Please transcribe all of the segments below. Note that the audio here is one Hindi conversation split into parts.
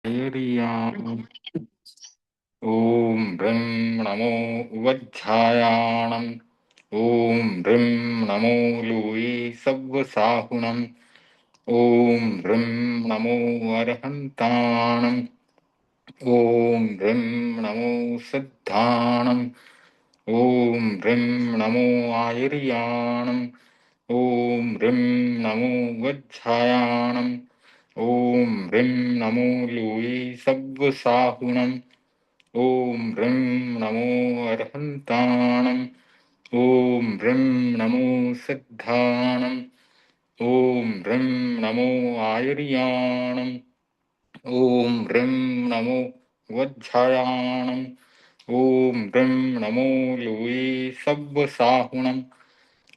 ॐ ह्रीं नमो उवज्झायाणम् ॐ ह्रीं नमो लूयि सव्वसाहुणम् ॐ ह्रीं नमो अर्हन्ताणम् ॐ ह्रीं नमो सिद्धाणम् ॐ ह्रीं नमो आयर्याणम् ॐ ह्रीं नमो वज्झायाणम् ॐ ह्रीं नमो लूयि सव्वसाहुणम् ॐ ह्रीं नमो अर्हन्ताणम् ॐ ह्रीं नमो सिद्धाणम् ॐ ह्रीं नमो आयर्याणम् ॐ ह्रीं नमो वज्झायाणम् ॐ ह्रीं नमो लूयि सव्वसाहुणम्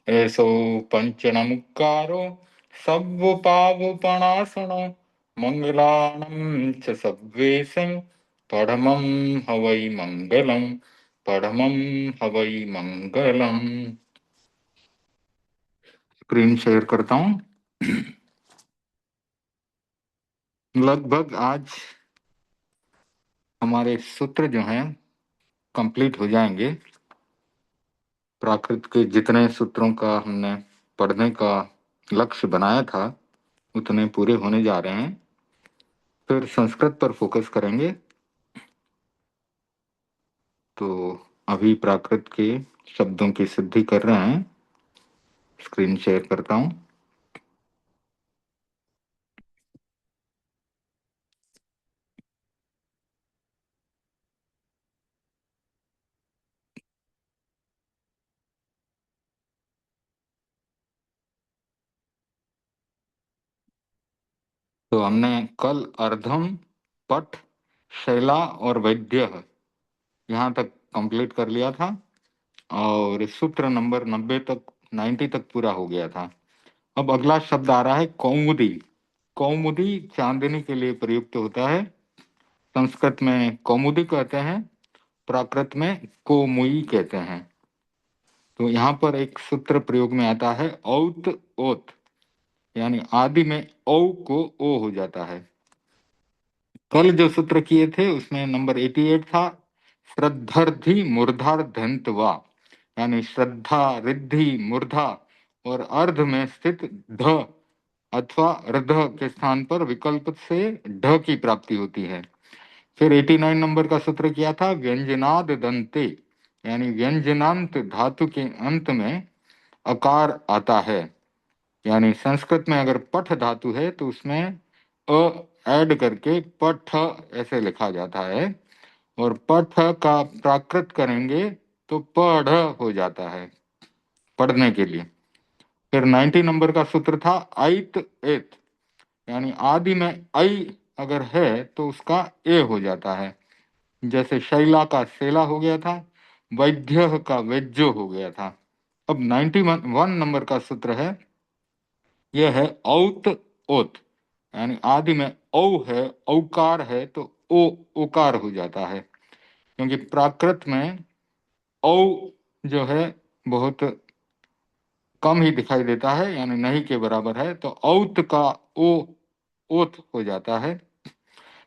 ऐसो पंचनमुक्कारो सव्वपावपणासनो मंगलानं च सव्वेशं पढ़मं हवै मंगलम पढ़मं हवै मंगलम। स्क्रीन शेयर करता हूं। लगभग आज हमारे सूत्र जो हैं कंप्लीट हो जाएंगे। प्राकृत के जितने सूत्रों का हमने पढ़ने का लक्ष्य बनाया था उतने पूरे होने जा रहे हैं। फिर संस्कृत पर फोकस करेंगे। तो अभी प्राकृत के शब्दों की सिद्धि कर रहे हैं। स्क्रीन शेयर करता हूं। तो हमने कल अर्धम, पठ, शैला और वैद्य यहाँ तक कंप्लीट कर लिया था और सूत्र नंबर 90 तक 90 तक पूरा हो गया था। अब अगला शब्द आ रहा है कौमुदी। कौमुदी चांदनी के लिए प्रयुक्त होता है। संस्कृत में कौमुदी कहते हैं, प्राकृत में कोमुई कहते हैं। तो यहाँ पर एक सूत्र प्रयोग में आता है औत ओत, यानी आदि में औ को ओ हो जाता है। कल जो सूत्र किए थे उसमें नंबर 88 था श्रद्धर्धि मूर्धार्धंत वा, यानी श्रद्धा रिद्धि मूर्धा और अर्ध में स्थित ध अथवा रध के स्थान पर विकल्प से ढ की प्राप्ति होती है। फिर 89 नंबर का सूत्र किया था व्यंजनाद दंते, यानी व्यंजनांत धातु के अंत में अकार आता है। यानी संस्कृत में अगर पठ धातु है तो उसमें अ ऐड करके पठ ऐसे लिखा जाता है और पठ का प्राकृत करेंगे तो पढ़ हो जाता है, पढ़ने के लिए। फिर 90 नंबर का सूत्र था ऐत एत, यानी आदि में ऐ अगर है तो उसका ए हो जाता है। जैसे शैला का सेला हो गया था, वैद्य का वैज्यो हो गया था। अब 91 नंबर का सूत्र है, यह है औत ओत, यानी आदि में औ है, औकार है तो ओ ओकार हो जाता है। क्योंकि प्राकृत में औ जो है बहुत कम ही दिखाई देता है, यानी नहीं के बराबर है, तो औत का ओ ओत हो जाता है।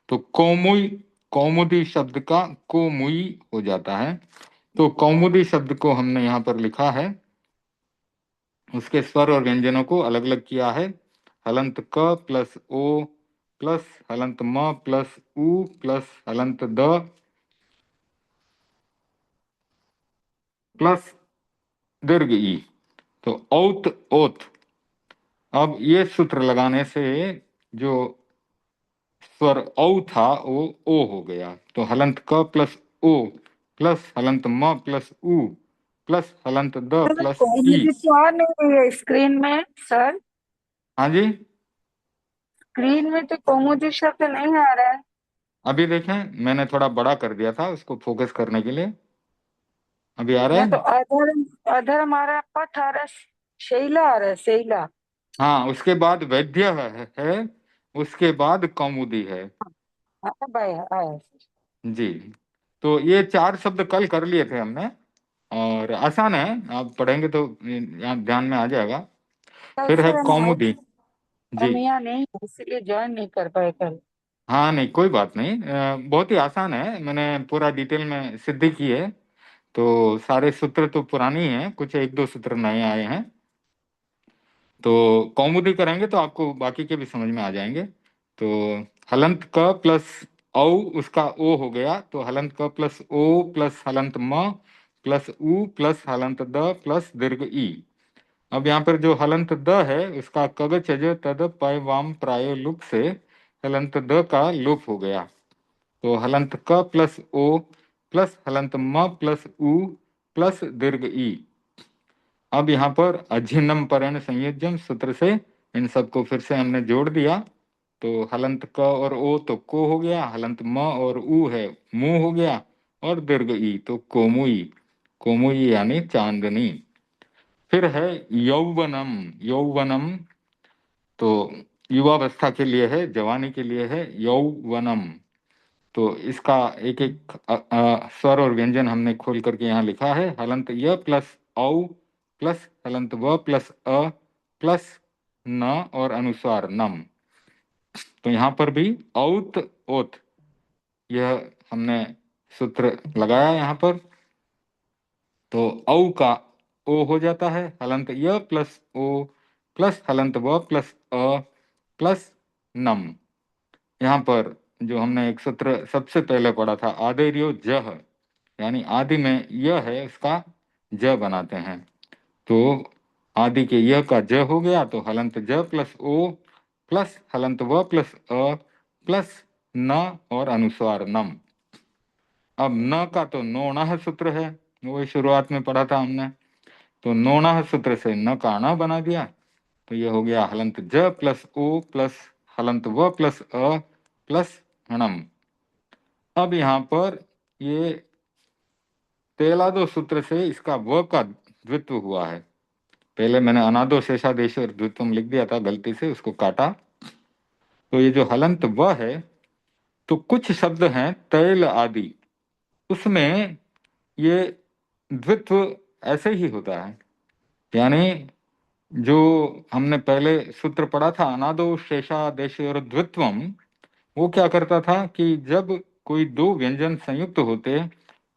तो कौमुई, कौमुदी शब्द का कोमुई हो जाता है। तो कौमुदी शब्द को हमने यहाँ पर लिखा है, उसके स्वर और व्यंजनों को अलग अलग किया है। हलंत क प्लस ओ प्लस हलंत म प्लस उ प्लस हलंत द प्लस दीर्घ ई, तो औत ओत। अब ये सूत्र लगाने से जो स्वर औ था वो ओ हो गया। तो हलंत क प्लस ओ प्लस हलंत म प्लस उ प्लस हलंत द प्लस ई। मुझे तो आ नहीं रही है स्क्रीन में सर। हाँ जी, स्क्रीन में तो कोमुदी शब्द नहीं आ रहा है। अभी देखें, मैंने थोड़ा बड़ा कर दिया था उसको फोकस करने के लिए। अभी आ रहा यहाँ तो है? अधर्म, अधर्म आ रहा है, पठ आ रहा है, शैला आ रहा है, शैला। हाँ, उसके बाद वैद्य है, उसके बाद कौमुदी है। हाँ भाई आया। जी, तो ये चार शब्द कल कर लिए थे हमने और आसान है, आप पढ़ेंगे तो यहाँ ध्यान में आ जाएगा। कल फिर है सर हम कौमुदी। जी, हम यहाँ नहीं है, इसलिए ज्वाइन नहीं कर पाए कल। हाँ नहीं कोई बात नहीं, बहुत ही आसान है, मैंने पूरा डिटेल में सिद्धि की है। तो सारे सूत्र तो पुराने ही हैं, कुछ एक दो सूत्र नए आए हैं। तो कौमुदी करेंगे तो आपको बाकी के भी समझ में आ जाएंगे। तो हलंत क प्लस औ, उसका ओ हो गया, तो हलंत क प्लस ओ प्लस हलंत म प्लस उ प्लस हलंत द प्लस दीर्घ ई। अब यहाँ पर जो हलंत द है उसका कग चज तद पय वाम प्राय लुप से हलंत द का लुप हो गया। तो हलंत क प्लस ओ प्लस हलंत म प्लस उ प्लस दीर्घ ई। अब यहाँ पर अझिन्नम परेण संयोजन सूत्र से इन सबको फिर से हमने जोड़ दिया। तो हलंत क और ओ तो को हो गया, हलंत म और उ है मुंह हो गया, और दीर्घ ई तो कोमुई, कोमुई यानी चांदनी। फिर है यौवनम, यौवनम तो युवावस्था के लिए है, जवानी के लिए है यौवनम। तो इसका एक एक स्वर और व्यंजन हमने खोल करके यहाँ लिखा है। हलंत य प्लस औ प्लस हलंत व प्लस अ प्लस न और अनुस्वार नम। तो यहाँ पर भी औत ओत, यह हमने सूत्र लगाया यहाँ पर। तो औ का ओ हो जाता है, हलंत य प्लस ओ प्लस हलंत व प्लस अ प्लस नम। यहाँ पर जो हमने एक सूत्र सबसे पहले पढ़ा था, आदेर्यो जह, यानी आदि में यह है उसका ज बनाते हैं। तो आदि के यह का ज हो गया, तो हलंत ज प्लस ओ प्लस हलंत व प्लस अ प्लस न और अनुस्वार नम। अब न का तो नोणः सूत्र है, वही शुरुआत में पढ़ा था हमने। तो नोणः सूत्र से न का न बना दिया, तो ये हो गया हलंत ज प्लस ओ प्लस हलंत व प्लस अ प्लस हणम। अब यहाँ पर ये तेलादो सूत्र से इसका व का द्वित्व हुआ है। पहले मैंने अनादो शेषादेश और द्वित्वम लिख दिया था, गलती से उसको काटा। तो ये जो हलंत व है, तो कुछ शब्द हैं तैल आदि, उसमें ये द्वित्व ऐसे ही होता है। यानी जो हमने पहले सूत्र पढ़ा था अनादो शेषादेश और द्वित्वम, वो क्या करता था कि जब कोई दो व्यंजन संयुक्त होते,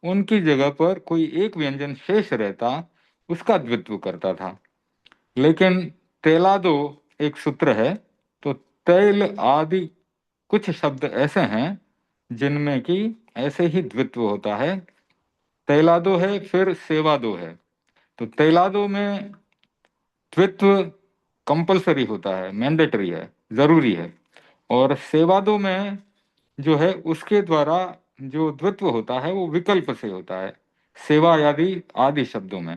उनकी जगह पर कोई एक व्यंजन शेष रहता, उसका द्वित्व करता था। लेकिन तेलादो एक सूत्र है, तो तैल आदि कुछ शब्द ऐसे हैं जिनमें कि ऐसे ही द्वित्व होता है। तैलादो है, फिर सेवादो है। तो तैलादो में द्वित्व कंपलसरी होता है, मैंडेटरी है, जरूरी है। और सेवादो में जो है उसके द्वारा जो द्वित्व होता है वो विकल्प से होता है, सेवा आदि आदि शब्दों में।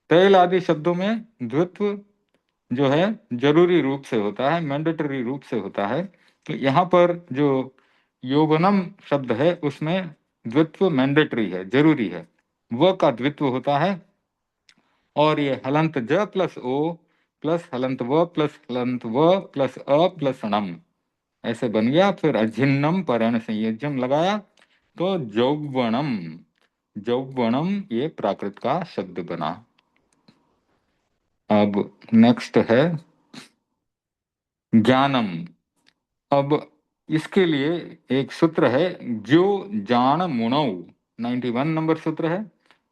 तैल आदि शब्दों में द्वित्व जो है जरूरी रूप से होता है, मैंडेटरी रूप से होता है। तो यहाँ पर जो योगनम शब्द है उसमें द्वित्व मैंडेटरी है, जरूरी है, व का द्वित्व होता है। और ये हलंत ज प्लस ओ प्लस हलंत व प्लस हलंत व प्लस अ प्लस णम ऐसे बन गया। फिर अझिन्नम परेण संयोजम लगाया, तो जौवणम, जौवणम ये प्राकृत का शब्द बना। अब नेक्स्ट है ज्ञानम। अब इसके लिए एक सूत्र है, जो जान मुणौ, 91 नंबर सूत्र है।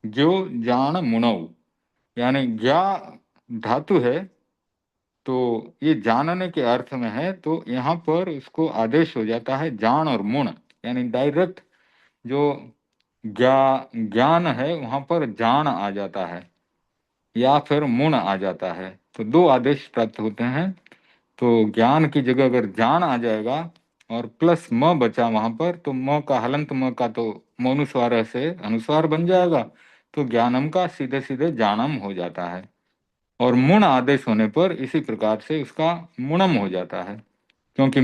जो जान मुणौ यानी ज्ञा धातु है, तो ये जानने के अर्थ में है, तो यहाँ पर उसको आदेश हो जाता है जान और मुण, यानी डायरेक्ट जो ज्ञान है वहां पर जान आ जाता है या फिर मुण आ जाता है। तो दो आदेश प्राप्त होते हैं। तो ज्ञान की जगह अगर जान आ जाएगा और प्लस म बचा वहां पर, तो म का हलंत म का तो मौनुस्वार से अनुस्वार बन जाएगा, तो ज्ञानम का सीधे सीधे जानम हो जाता है। और मुण आदेश होने पर इसी प्रकार से उसका मुणम हो जाता है, क्योंकि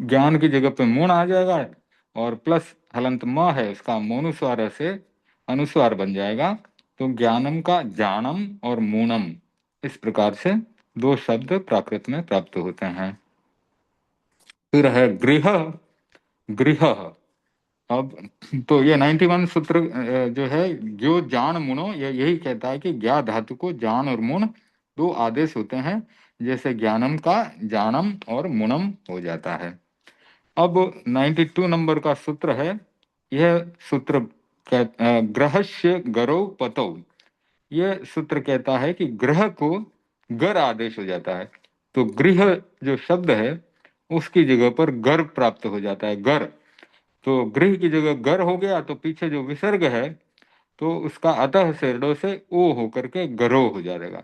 ज्ञान की जगह पे मुण आ जाएगा और प्लस हलंत म है, उसका मोनुस्वार से अनुस्वार बन जाएगा। तो ज्ञानम का जानम और मूणम, इस प्रकार से दो शब्द प्राकृत में प्राप्त होते हैं। फिर है गृह, गृह। अब तो ये 91 सूत्र जो है जो जान मुणो, ये यही कहता है कि ज्ञा धातु को जान और मुण दो आदेश होते हैं, जैसे ज्ञानम का जानम और मुणम हो जाता है। अब 92 नंबर का सूत्र है। यह सूत्र ग्रहस्य गरौ पतौ, यह सूत्र कहता है कि ग्रह को गर आदेश हो जाता है। तो गृह जो शब्द है उसकी जगह पर गर प्राप्त हो जाता है, गर। तो गृह की जगह गर हो गया, तो पीछे जो विसर्ग है तो उसका अतः शेरडो से ओ होकर के गरो हो जाएगा।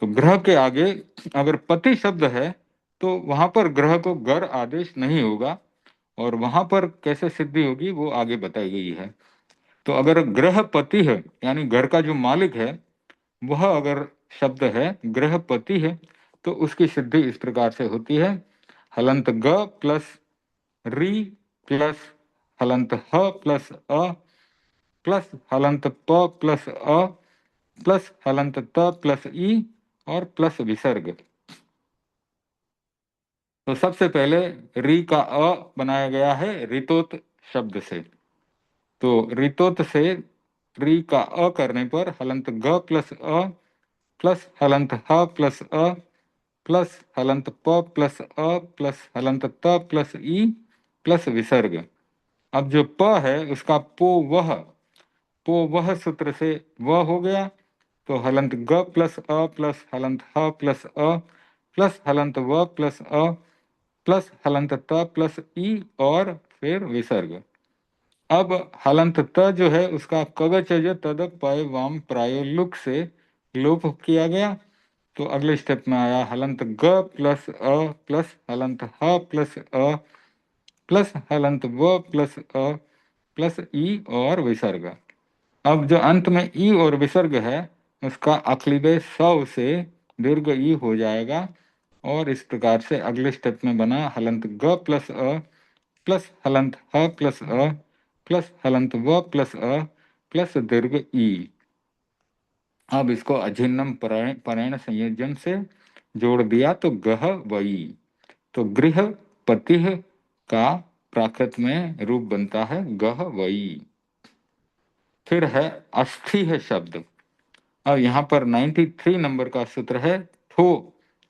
तो ग्रह के आगे अगर पति शब्द है तो वहां पर ग्रह को गर आदेश नहीं होगा, और वहां पर कैसे सिद्धि होगी वो आगे बताई गई है। तो अगर ग्रह पति है यानी घर का जो मालिक है वह अगर शब्द है गृहपति है, तो उसकी सिद्धि इस प्रकार से होती है। हलंत ग प्लस री प्लस हलंत ह प्लस अ प्लस हलंत प प्लस अ प्लस हलंत त प्लस ई और प्लस विसर्ग। तो सबसे पहले री का अ बनाया गया है रितोत शब्द से। तो रितोत से री का अ करने पर हलंत ग प्लस अ प्लस हलंत ह प्लस अ प्लस हलंत प प्लस अ प्लस हलंत त प्लस ई प्लस विसर्ग। अब जो प है उसका पो वह सूत्र से वह हो गया। तो हलंत ग प्लस अ प्लस हलंत ह प्लस अ प्लस हलंत व प्लस अ प्लस हलंत त प्लस ई और फिर विसर्ग। अब हलंत त जो है उसका कवचज तद पय वाम प्रायो लुक से लोप किया गया। तो अगले स्टेप में आया हलंत ग प्लस अ प्लस हलंत ह प्लस अ प्लस हलंत व प्लस अ प्लस ई और विसर्ग। अब जो अंत में ई और विसर्ग है उसका अक्लिबे सौ से दीर्घ ई हो जाएगा। और इस प्रकार से अगले स्टेप में बना हलंत ग प्लस अ प्लस हलंत ह प्लस अ प्लस हलंत व प्लस अ प्लस दीर्घ ई। अब इसको अझिन्नम परेण संयोजन से जोड़ दिया तो गह वई। तो गृह पति का प्राकृत में रूप बनता है गह वई। फिर है अस्थि है शब्द। अब यहाँ पर 93 नंबर का सूत्र है ठो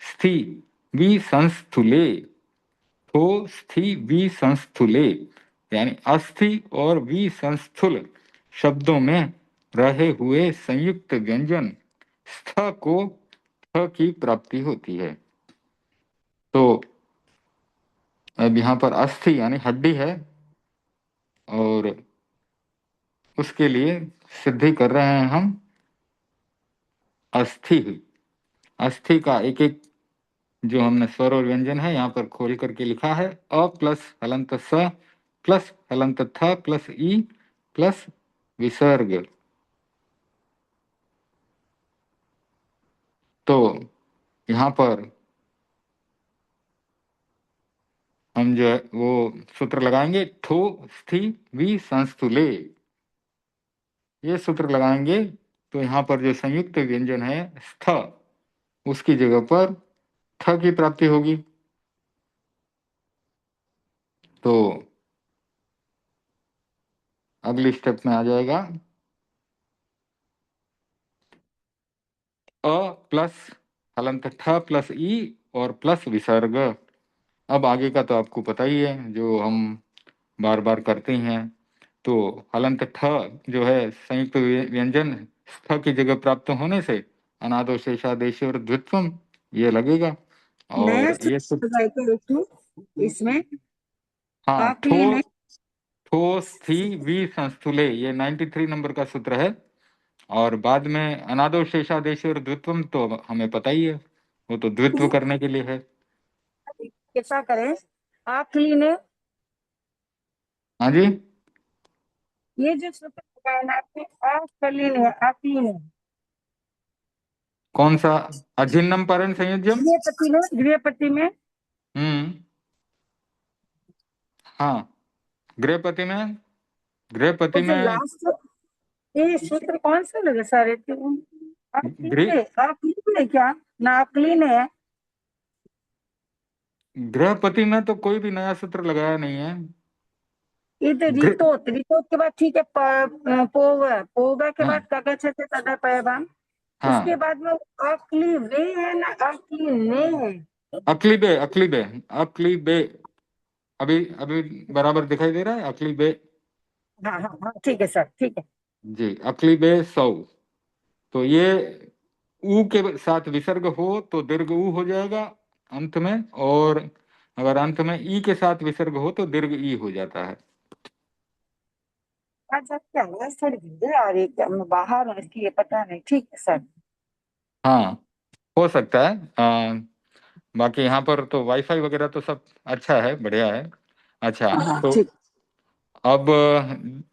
स्थि वि संस्थुले। ठो स्थि वि संस्थुले यानी अस्थि और वि संस्थुल शब्दों में रहे हुए संयुक्त व्यंजन स्थ को थ की प्राप्ति होती है। तो अब यहाँ पर अस्थि यानी हड्डी है, और उसके लिए सिद्धि कर रहे हैं हम अस्थि। अस्थि का एक एक जो हमने स्वर और व्यंजन है यहाँ पर खोल करके लिखा है। अ प्लस हलंत स प्लस हलंत थ प्लस ई प्लस विसर्ग। तो यहाँ पर हम जो है वो सूत्र लगाएंगे ठो स्थि वि संस्थुले, ये सूत्र लगाएंगे। तो यहाँ पर जो संयुक्त व्यंजन है स्थ उसकी जगह पर थ की प्राप्ति होगी। तो अगली स्टेप में आ जाएगा अ प्लस हलंत ठ प्लस ई और प्लस विसर्ग। अब आगे का तो आपको पता ही है जो हम बार बार करते ही हैं। तो हलंत ठ जो है संयुक्त व्यंजन स्थ की जगह प्राप्त होने से अनादो शेषादेश और द्वित्वम ये लगेगा। नया और ये सूत्र लगाए थे एक ठो इसमें हाँ ठो आपके लिए ठो स्थि वि संस्थुले ये 93 नंबर का सूत्र है। और बाद में अनादो शेषादेश और द्वित्वम तो हमें पता ही है, वो तो द्वित्व नहीं, करने के लिए है। कैसा करें आपके लिए हाँ जी। ये जो सूत्र लगाया ना आपने आपलीन है आपलीन है कौन सा? अझिन्नम परन संयोज्यम। गृहपति में हम्म। हाँ, गृहपति में, वो गृहपति जो में लास्ट ये सूत्र कौन सा लगे सारे गृह आपलीन है क्या ना आपलीन है गृहपति में तो कोई भी नया सूत्र लगाया नहीं है। ये तो गृह रितोत रितोत के बाद ठीक है पोवा पोवा के बाद हाँ कागज है तदा पैबान उसके हाँ, बाद में अकली वे है ना अकली ने है अक्लिबे अक्लिबे अक्लिबे अभी अभी बराबर दिखाई दे रहा है? अकली बे, हाँ हाँ हाँ, ठीक है सर, ठीक है। जी, अकली बे सौ। तो ये ऊ के साथ विसर्ग हो तो दीर्घ ऊ हो जाएगा अंत में, और अगर अंत में ई के साथ विसर्ग हो तो दीर्घ ई हो जाता है। आज आप क्या आवाज थोड़ी धीरे आ रही है क्या? मैं बाहर हूँ इसलिए पता नहीं। ठीक है सर। हाँ, हो सकता है। बाकी यहाँ पर तो वाईफाई वगैरह तो सब अच्छा है, बढ़िया है। अच्छा, हाँ तो ठीक। अब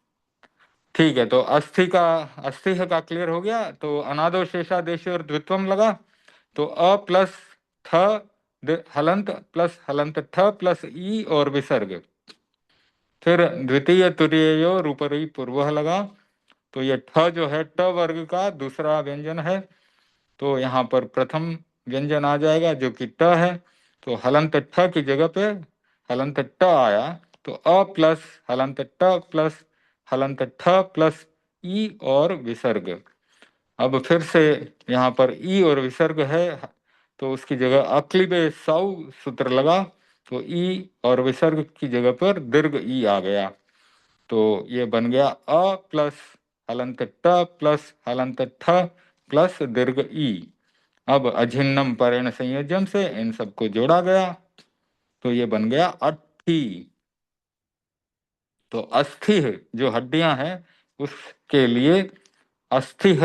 ठीक है, तो अस्थिह का क्लियर हो गया। तो अनादो शेषा देश और द्वित्वम लगा। तो अ प्लस थ, हलंत प्लस हलंत थ प्लस ई और विसर्ग। फिर द्वितीय तुरीयो रूपरी पूर्व लगा। तो ये ठ जो है ट वर्ग का दूसरा व्यंजन है। तो यहाँ पर प्रथम व्यंजन आ जाएगा जो कि ट है। तो हलंत ठ की जगह पे हलंत ट आया। तो अ प्लस हलंत ट प्लस हलंत ठ प्लस ई और विसर्ग। अब फिर से यहाँ पर ई और विसर्ग है, तो उसकी जगह अक्लिबे सौ सूत्र लगा। तो ई और विसर्ग की जगह पर दीर्घ ई आ गया। तो ये बन गया अ प्लस हलंत ट प्लस हलंत ठ प्लस दीर्घ ई। अब अझिन्नम परेण संयोजन से इन सबको जोड़ा गया, तो ये बन गया अट्ठी। तो अस्थि जो हड्डियां हैं उसके लिए अस्थि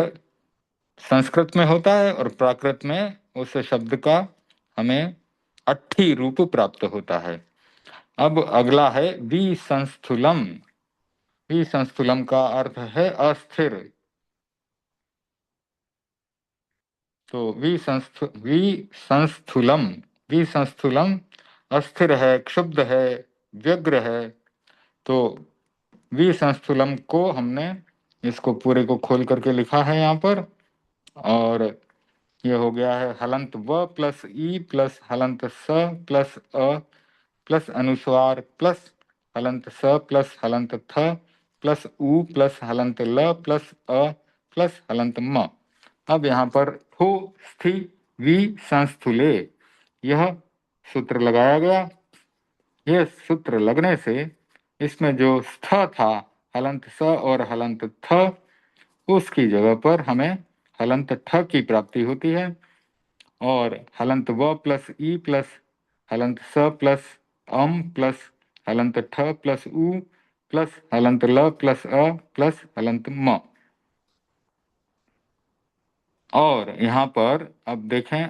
संस्कृत में होता है, और प्राकृत में उस शब्द का हमें अट्ठी रूप प्राप्त होता है। अब अगला है विसंस्थूलम। विसंस्थूलम का अर्थ है अस्थिर। तो विसंस्थूलम, विसंस्थूलम अस्थिर है, क्षुब्ध है, व्यग्र है। तो विसंस्थूलम को हमने इसको पूरे को खोल करके लिखा है यहाँ पर। और ये हो गया है हलंत व प्लस ई प्लस हलंत स प्लस अ प्लस अनुस्वार प्लस हलंत स प्लस हलंत थ प्लस उ प्लस हलंत ल प्लस अ प्लस हलंत म। अब यहाँ पर ठो स्थि वि संस्थूले, यह सूत्र लगाया गया। यह सूत्र लगने से इसमें जो स्थ था, हलंत स और हलंत थ, उसकी जगह पर हमें हलंत ठ की प्राप्ति होती है। और हलंत व प्लस ई प्लस हलंत स प्लस अम प्लस हलंत ठ प्लस उ प्लस हलंत ल प्लस अ प्लस हलंत म। और यहाँ पर अब देखें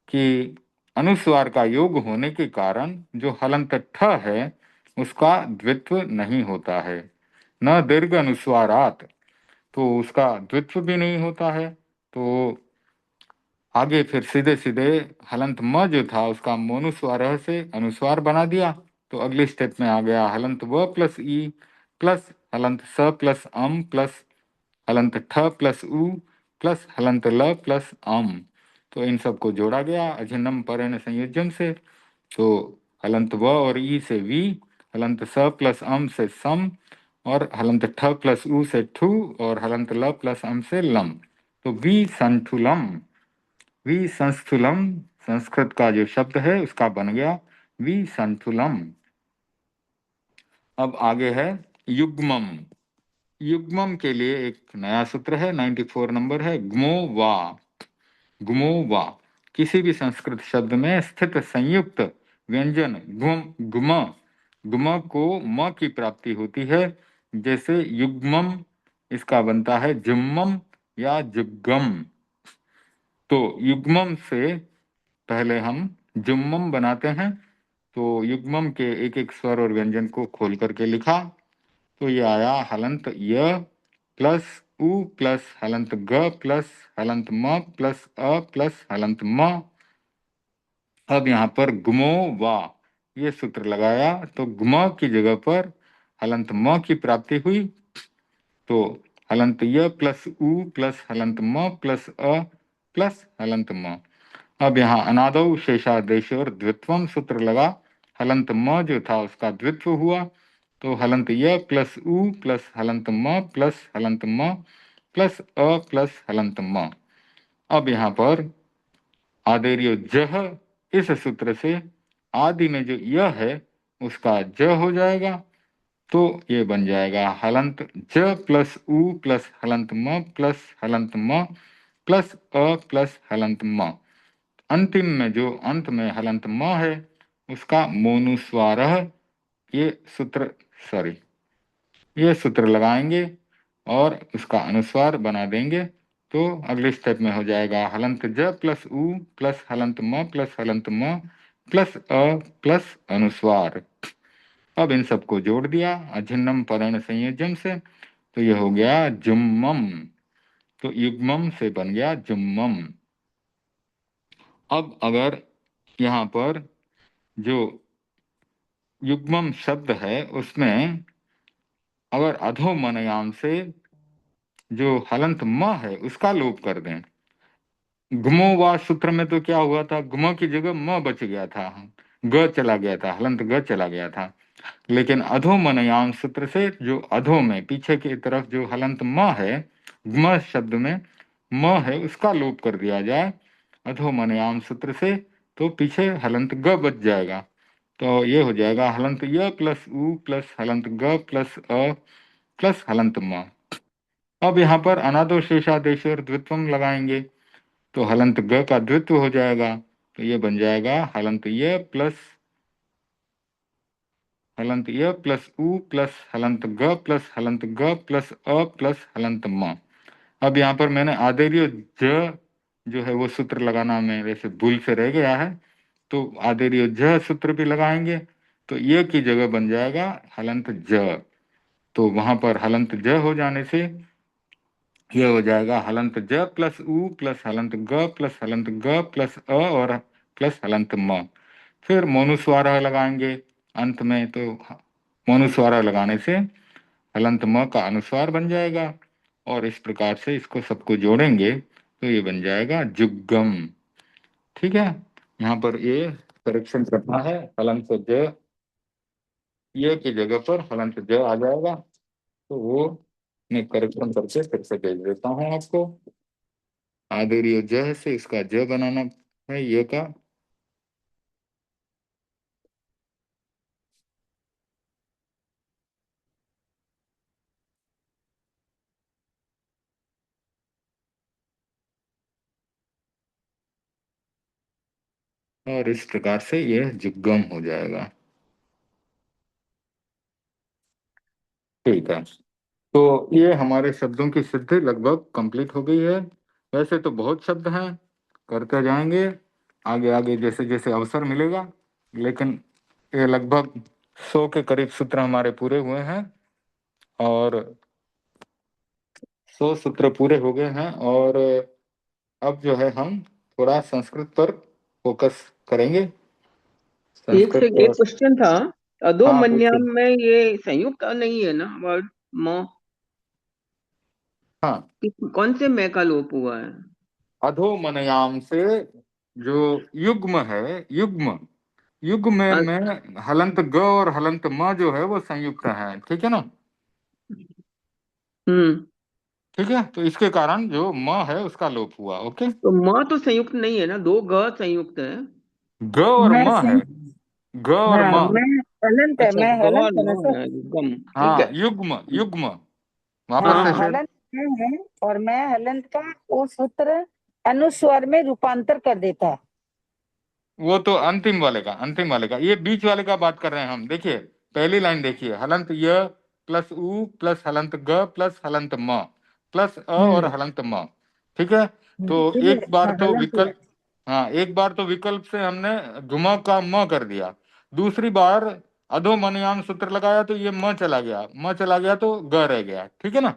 कि अनुस्वार का योग होने के कारण जो हलंत ठ है उसका द्वित्व नहीं होता है, न दीर्घ अनुस्वारात, तो उसका द्वित्व भी नहीं होता है। तो आगे फिर सीधे सीधे हलंत म जो था उसका मोनुस्वार से अनुस्वार बना दिया। तो अगली स्टेप में आ गया हलंत व प्लस ई प्लस हलंत स प्लस अम प्लस हलंत ठ प्लस उ प्लस हलंत ल प्लस अम। तो इन सबको जोड़ा गया अझिन्नम परेण संयोजन से। तो हलंत व और ई से वी, हलंत स प्लस अम से सम, और हलंत ठ प्लस उ से ठू, और हलंत ल प्लस अम से लम। तो वी संठुलम, वी संस्थूलम संस्कृत का जो शब्द है उसका बन गया वी संठुलम। अब आगे है युग्मम। युग्मम के लिए एक नया सूत्र है, 94 नंबर है, ग्मो वा। गुमो वा, किसी भी संस्कृत शब्द में स्थित संयुक्त व्यंजन गुम गुम, गुम को म की प्राप्ति होती है। जैसे युग्मम इसका बनता है जुम्मम या जुग्गम। तो युग्मम से पहले हम जुम्मम बनाते हैं। तो युग्मम के एक एक स्वर और व्यंजन को खोल करके लिखा। तो ये आया हलंत य प्लस उ प्लस हलंत ग प्लस हलंत म प्लस अ प्लस हलंत म। अब यहाँ पर गुमो वा, ये सूत्र लगाया। तो गुम की जगह पर हलंत म की प्राप्ति हुई। तो हलंत य प्लस उ प्लस हलंत म प्लस अ प्लस हलंत म। अब यहाँ अनादौ शेषादेश और द्वित्वम सूत्र लगा। हलंत म जो था उसका द्वित्व हुआ। तो हलंत य प्लस उ प्लस हलंत म प्लस हलंत म प्लस अ प्लस हलंत म। अब यहाँ पर आदेर्यो जह, इस सूत्र से आदि में जो यह है उसका ज हो जाएगा। तो ये बन जाएगा हलंत ज प्लस उ प्लस हलंत म प्लस हलंत म प्लस अ प्लस हलंत म। अंतिम में जो अंत में हलंत म है उसका मोनुस्वार, ये सूत्र, सॉरी, ये सूत्र लगाएंगे और उसका अनुस्वार बना देंगे। तो अगले स्टेप में हो जाएगा हलंत ज प्लस उ प्लस हलंत म प्लस हलंत म प्लस अ प्लस अनुस्वार। अब इन सबको जोड़ दिया अझिन्नम पदर्ण संयोजन से, तो ये हो गया जुम्मम। तो युग्मम से बन गया जुम्मम। अब अगर यहाँ पर जो युग्मम शब्द है उसमें अगर अधोमनयाम से जो हलंत म है उसका लोप कर दें, गुमो वा सूत्र में तो क्या हुआ था, गुमो की जगह म बच गया था, ग चला गया था, हलंत ग चला गया था। लेकिन अधोमनयाम सूत्र से जो अधो में पीछे की तरफ जो हलंत म है, म शब्द में म है उसका लोप कर दिया जाए अधोमनयाम सूत्र से, तो पीछे हलंत ग बच जाएगा। तो ये हो जाएगा हलंत य प्लस उ प्लस हलंत ग प्लस अ प्लस हलंत म। अब यहाँ पर अनादो शेषादेश और द्वित्वम लगाएंगे, तो हलंत ग का द्वित्व हो जाएगा। तो ये बन जाएगा हलंत य प्लस उ प्लस हलंत ग प्लस अ प्लस हलंत म। अब यहाँ पर मैंने आदेर्य ज जो है वो सूत्र लगाना मेरे से भूल से रह गया है, तो आदेर्य ज सूत्र भी लगाएंगे। तो ये की जगह बन जाएगा हलंत ज। तो वहां पर हलंत ज हो जाने से ये हो जाएगा हलंत ज प्लस उ प्लस हलंत ग प्लस हलंत ग प्लस अ और प्लस हलंत म। फिर मोनुस्वारा लगाएंगे अंत में, तो मोनुस्वारा लगाने से हलंत म का अनुस्वार बन जाएगा। और इस प्रकार से इसको सबको जोड़ेंगे तो ये बन जाएगा जुग्गम। ठीक है, यहाँ पर ये करेक्शन करना है, हलंत ज ये की जगह पर हलंत ज आ जाएगा। तो वो मैं करेक्शन करके फिर से भेज देता हूँ आपको। आदेर्य ज से इसका ज बनाना है ये का, और इस प्रकार से यह जुग्गम हो जाएगा। ठीक है, तो ये हमारे शब्दों की सिद्धि लगभग कंप्लीट हो गई है। वैसे तो बहुत शब्द हैं, करते जाएंगे आगे आगे जैसे जैसे अवसर मिलेगा, लेकिन ये लगभग 100 के करीब सूत्र हमारे पूरे हुए हैं, और 100 सूत्र पूरे हो गए हैं। और अब जो है हम थोड़ा संस्कृत पर फोकस करेंगे। एक से संस्कृत एक पर, क्वेश्चन था। हाँ पूछिए। अधोमन्याम में ये संयुक्त नहीं है ना वर्ड म? हाँ, कौन से में का लोप हुआ है? अधोमनयाम से जो युग्म है, युग्म युग्म अ- में हलंत ग और हलंत म जो है वो संयुक्त है, ठीक है ना। हम्म। ठीक है, तो इसके कारण जो म है उसका लोप हुआ। ओके, तो म तो संयुक्त नहीं है ना, दो ग संयुक्त है। ग और मैं म है, सही। ग और हाँ, म। मैं हलंत है, अच्छा, मैं ग हलंत है न ना सर। है, गम। ठीक हाँ, है। युग्म युग्म, वापस से हाँ, हाँ। फिर। हलंत मैं है, और मैं हलंत का वो सूत्र अनुस्वर में रूपांतर कर देता है। वो तो अंतिम वाले का, ये बीच वाले का बात कर रहे हैं हम। देखिए पहली लाइन देखिए, हलंत य प्लस उ प्लस हलंत ग प्लस हलंत म प्लस अ और हम्म। हलंत म। ठीक है, तो ठीक है। एक बार हाँ, तो हलंत है। विकल्प, हाँ एक बार तो विकल्प से हमने गुमा का म कर दिया, दूसरी बार अधोमनयाम सूत्र लगाया तो ये म चला गया, म चला गया तो ग रह गया। ठीक है ना।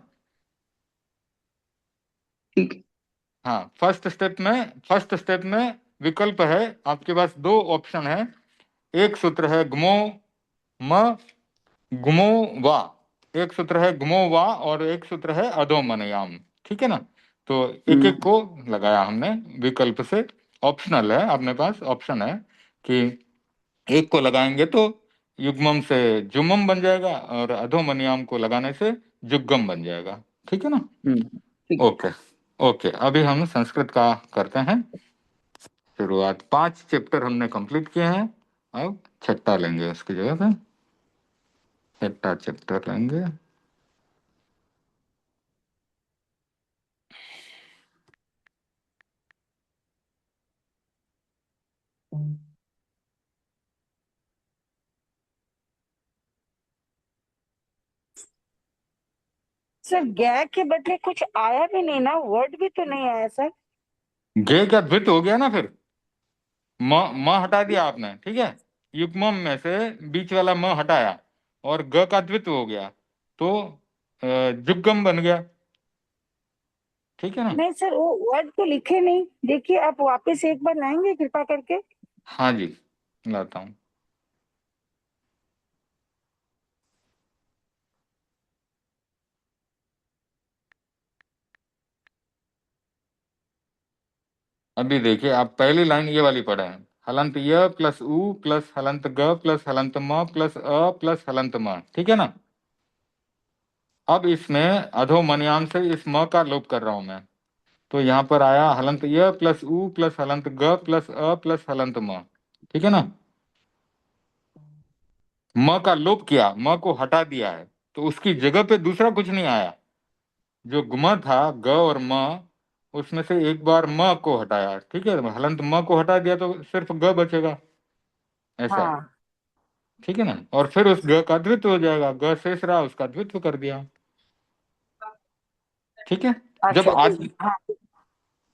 ठीक है। हाँ, फर्स्ट स्टेप में विकल्प है, आपके पास दो ऑप्शन है। एक सूत्र है गुमो म गुमो वा, एक सूत्र है गुमो वा और एक सूत्र है अधोमनयाम। ठीक है ना, तो एक एक हम्म। को लगाया हमने विकल्प से। ऑप्शनल है, अपने पास ऑप्शन है कि एक को लगाएंगे तो युग्मम से जुम्मम बन जाएगा और अधोमनयाम को लगाने से जुग्गम बन जाएगा। ठीक है ना। ठीक। ओके, ओके, अभी हम संस्कृत का करते हैं शुरुआत। 5 चैप्टर हमने कंप्लीट किए हैं। अब छठा लेंगे उसकी जगह पे, छठा चैप्टर लेंगे। सर गै के बदले कुछ आया भी नहीं ना, वर्ड भी तो नहीं आया सर। गे का द्वित हो गया ना फिर, म हटा दिया आपने, ठीक है, युग्मम में से बीच वाला म हटाया और ग का द्वित्व हो गया, तो जुग्गम बन गया, ठीक है ना। नहीं सर वो वर्ड तो लिखे नहीं, देखिए आप वापस एक बार लाएंगे कृपा करके। हाँ जी, लाता हूँ। अभी देखिए, आप पहली लाइन ये वाली पढ़े हैं, हलंत य प्लस उ प्लस हलंत ग प्लस हलंत म प्लस अ प्लस हलंत म, ठीक है ना। अब इसमें अधोमन्यांश से इस म का लोप कर रहा हूं मैं, तो यहाँ पर आया हलंत य प्लस उ प्लस हलंत ग प्लस अ प्लस हलंत म, ठीक है ना। म का लोप किया, म को हटा दिया है, तो उसकी जगह पे दूसरा कुछ नहीं आया। जो गुम था ग और म, उसमें से एक बार म को हटाया, ठीक है, हलंत म को हटा दिया तो सिर्फ ग बचेगा, ऐसा, हाँ ठीक है ना। और फिर उस ग का द्वित्व हो जाएगा, ग शेष रहा उसका द्वित्व कर दिया, ठीक है। जब अच्छा आज, ठीक हाँ।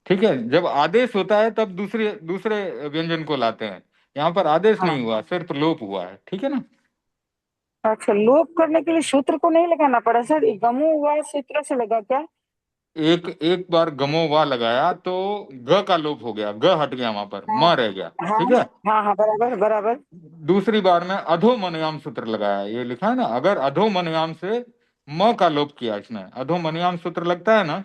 ठीक है, जब आदेश होता है तब दूसरे दूसरे व्यंजन को लाते हैं, यहाँ पर आदेश हाँ नहीं हुआ, सिर्फ लोप हुआ है, ठीक है ना। अच्छा, लोप करने के लिए सूत्र को नहीं लगाना पड़ा सर, ये गमो हुआ सूत्र से लगा क्या? एक एक बार गमो वा लगाया तो ग का लोप हो गया, ग हट गया, वहां पर हाँ म रह गया, हाँ ठीक है। हाँ हाँ बराबर बराबर। दूसरी बार में अधोमनयाम सूत्र लगाया, ये लिखा है ना, अगर अधोमनयाम से म का लोप किया, इसमें अधोमनयाम सूत्र लगता है ना,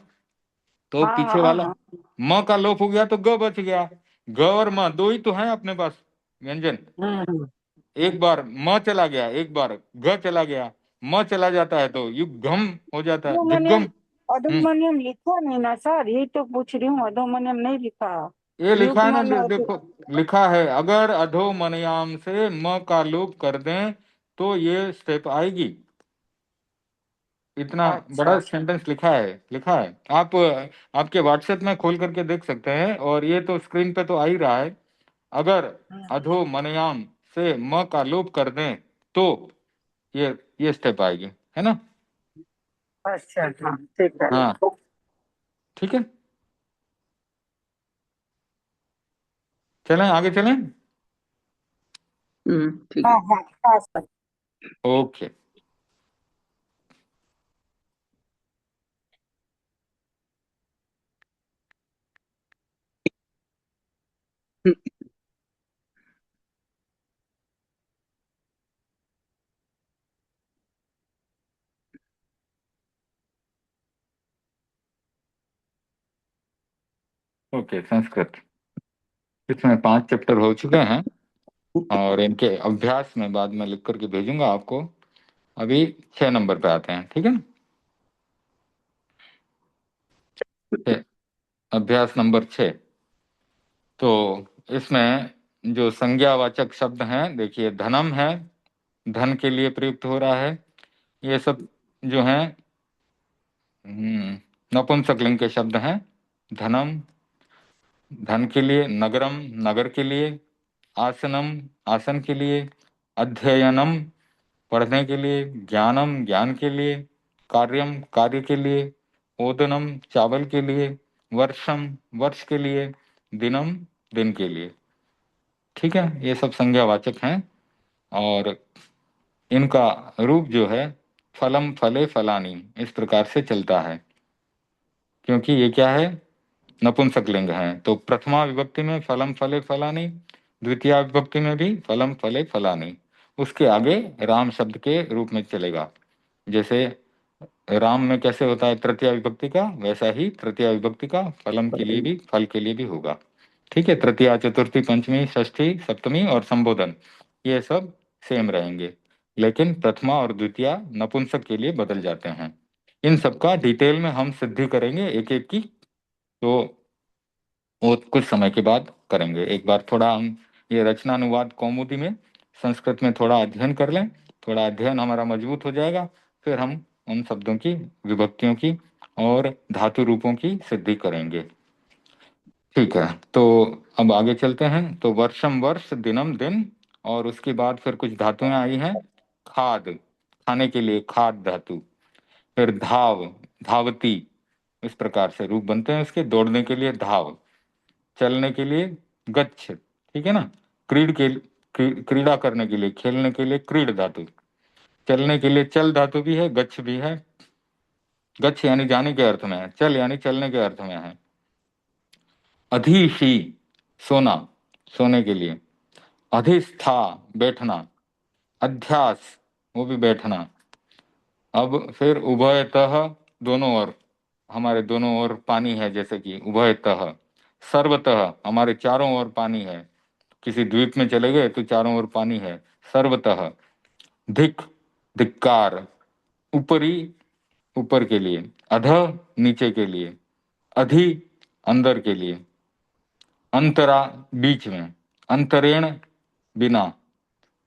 तो हाँ पीछे हाँ वाला हाँ म का लोप हो गया तो ग बच गया। ग और म दो ही तो है अपने पास व्यंजन, हम्म। एक बार म चला गया, एक बार ग चला गया, म चला जाता है तो युग्म हो जाता है, अधोमनियम, जुग्गम। हम्म, अधोमनियम लिखा नहीं ना सर, यही तो पूछ रही हूँ, अधोमनियम नहीं लिखा। ये लिखा है ना, युग्म में देखो, लिखा है, अगर अधोमनयाम से म का लोप कर दें तो ये स्टेप आएगी, इतना अच्छा बड़ा सेंटेंस लिखा है, लिखा है। आप आपके व्हाट्सएप में खोल करके देख सकते हैं, और ये तो स्क्रीन पे तो आ ही रहा है। अगर अधोमनयाम से म का लोप कर दें तो ये स्टेप आएगी, है ना। अच्छा हाँ ठीक है। हाँ, ठीक है, चलें आगे चलें। ठीक हाँ है। हाँ हाँ सर। ओके, ओके, संस्कृत, इसमें 5 चैप्टर हो चुके हैं, और इनके अभ्यास में बाद में लिख करके भेजूंगा आपको। अभी 6 नंबर पे आते हैं, ठीक है ना। अभ्यास नंबर 6, तो इसमें जो संज्ञावाचक शब्द हैं, देखिए धनम है, धन के लिए प्रयुक्त हो रहा है, ये सब जो हैं नपुंसकलिंग के शब्द हैं। धनम धन के लिए, नगरम नगर के लिए, आसनम आसन के लिए, अध्ययनम पढ़ने के लिए, ज्ञानम ज्ञान के लिए, कार्यम कार्य के लिए, ओदनम चावल के लिए, वर्षम वर्ष के लिए, दिनम दिन के लिए, ठीक है, ये सब संज्ञावाचक हैं। और इनका रूप जो है फलम फले फलानी, इस प्रकार से चलता है, क्योंकि ये क्या है, नपुंसकलिंग है, तो प्रथमा विभक्ति में फलम फले फलानी, द्वितीय विभक्ति में भी फलम फले फलानी, उसके आगे राम शब्द के रूप में चलेगा। जैसे राम में कैसे होता है तृतीय विभक्ति का, वैसा ही तृतीय विभक्ति का फलम के लिए भी, फल के लिए भी होगा, ठीक है। तृतीया चतुर्थी पंचमी षष्ठी सप्तमी और संबोधन, ये सब सेम रहेंगे, लेकिन प्रथमा और द्वितीय नपुंसक के लिए बदल जाते हैं। इन सब का डिटेल में हम सिद्धि करेंगे एक एक की, तो वो कुछ समय के बाद करेंगे। एक बार थोड़ा हम ये रचनानुवाद कौमुदी में संस्कृत में थोड़ा अध्ययन कर लें, थोड़ा अध्ययन हमारा मजबूत हो जाएगा, फिर हम उन शब्दों की, विभक्तियों की और धातु रूपों की सिद्धि करेंगे। ठीक है, तो अब आगे चलते हैं। तो वर्षम वर्ष, दिनम दिन, और उसके बाद फिर कुछ धातुएं आई हैं। खाद, खाने के लिए खाद धातु। फिर धाव, धावती, इस प्रकार से रूप बनते हैं उसके। दौड़ने के लिए धाव, चलने के लिए गच्छ, ठीक है ना। क्रीड़ा करने के लिए, खेलने के लिए क्रीड धातु। चलने के लिए चल धातु भी है, गच्छ भी है। गच्छ यानी जाने के अर्थ में है, चल यानी चलने के अर्थ में है। अधिशी, सोना, सोने के लिए। अधिष्ठा, बैठना। अध्यास, वो भी बैठना। अब फिर उभयतः, दोनों ओर, हमारे दोनों ओर पानी है, जैसे कि उभयतः। सर्वतः, हमारे चारों ओर पानी है। किसी द्वीप में चले गए तो चारों ओर पानी है। सर्वतः। धिक, धिक्कार। ऊपरी, ऊपर के लिए। अधः, नीचे के लिए। अधि, अंदर के लिए। अंतरा, बीच में। अंतरेण, बिना।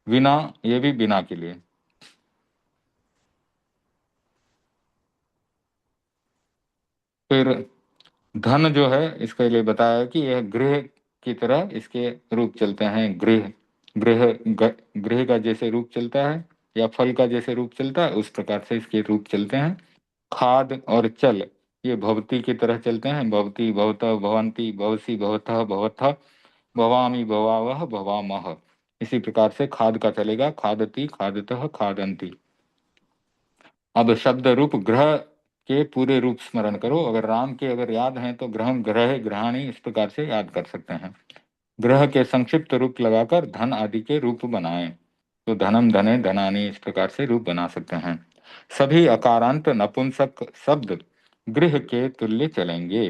विना, ये भी बिना के लिए। फिर धन जो है, इसके लिए बताया कि यह गृह की तरह इसके रूप चलते हैं। गृह, गृह का जैसे रूप चलता है, या फल का जैसे रूप चलता है, उस प्रकार से इसके रूप चलते हैं। खाद और चल, ये भवती की तरह चलते हैं। भवती, भवतः, भवंती, भवसी, भवतः, भवतः, भवामी, भवावह, भवामह। इसी प्रकार से खाद का चलेगा। खादती, खादतः, खादंती। अब शब्द रूप ग्रह के पूरे रूप स्मरण करो। अगर राम के अगर याद हैं तो ग्रह, ग्रह, ग्रहाणी, इस प्रकार से याद कर सकते हैं। ग्रह के संक्षिप्त रूप लगाकर धन आदि के रूप बनाएं, तो धनम, धने, धनानी, इस प्रकार से रूप बना सकते हैं। सभी अकारांत नपुंसक शब्द गृह के तुल्य चलेंगे।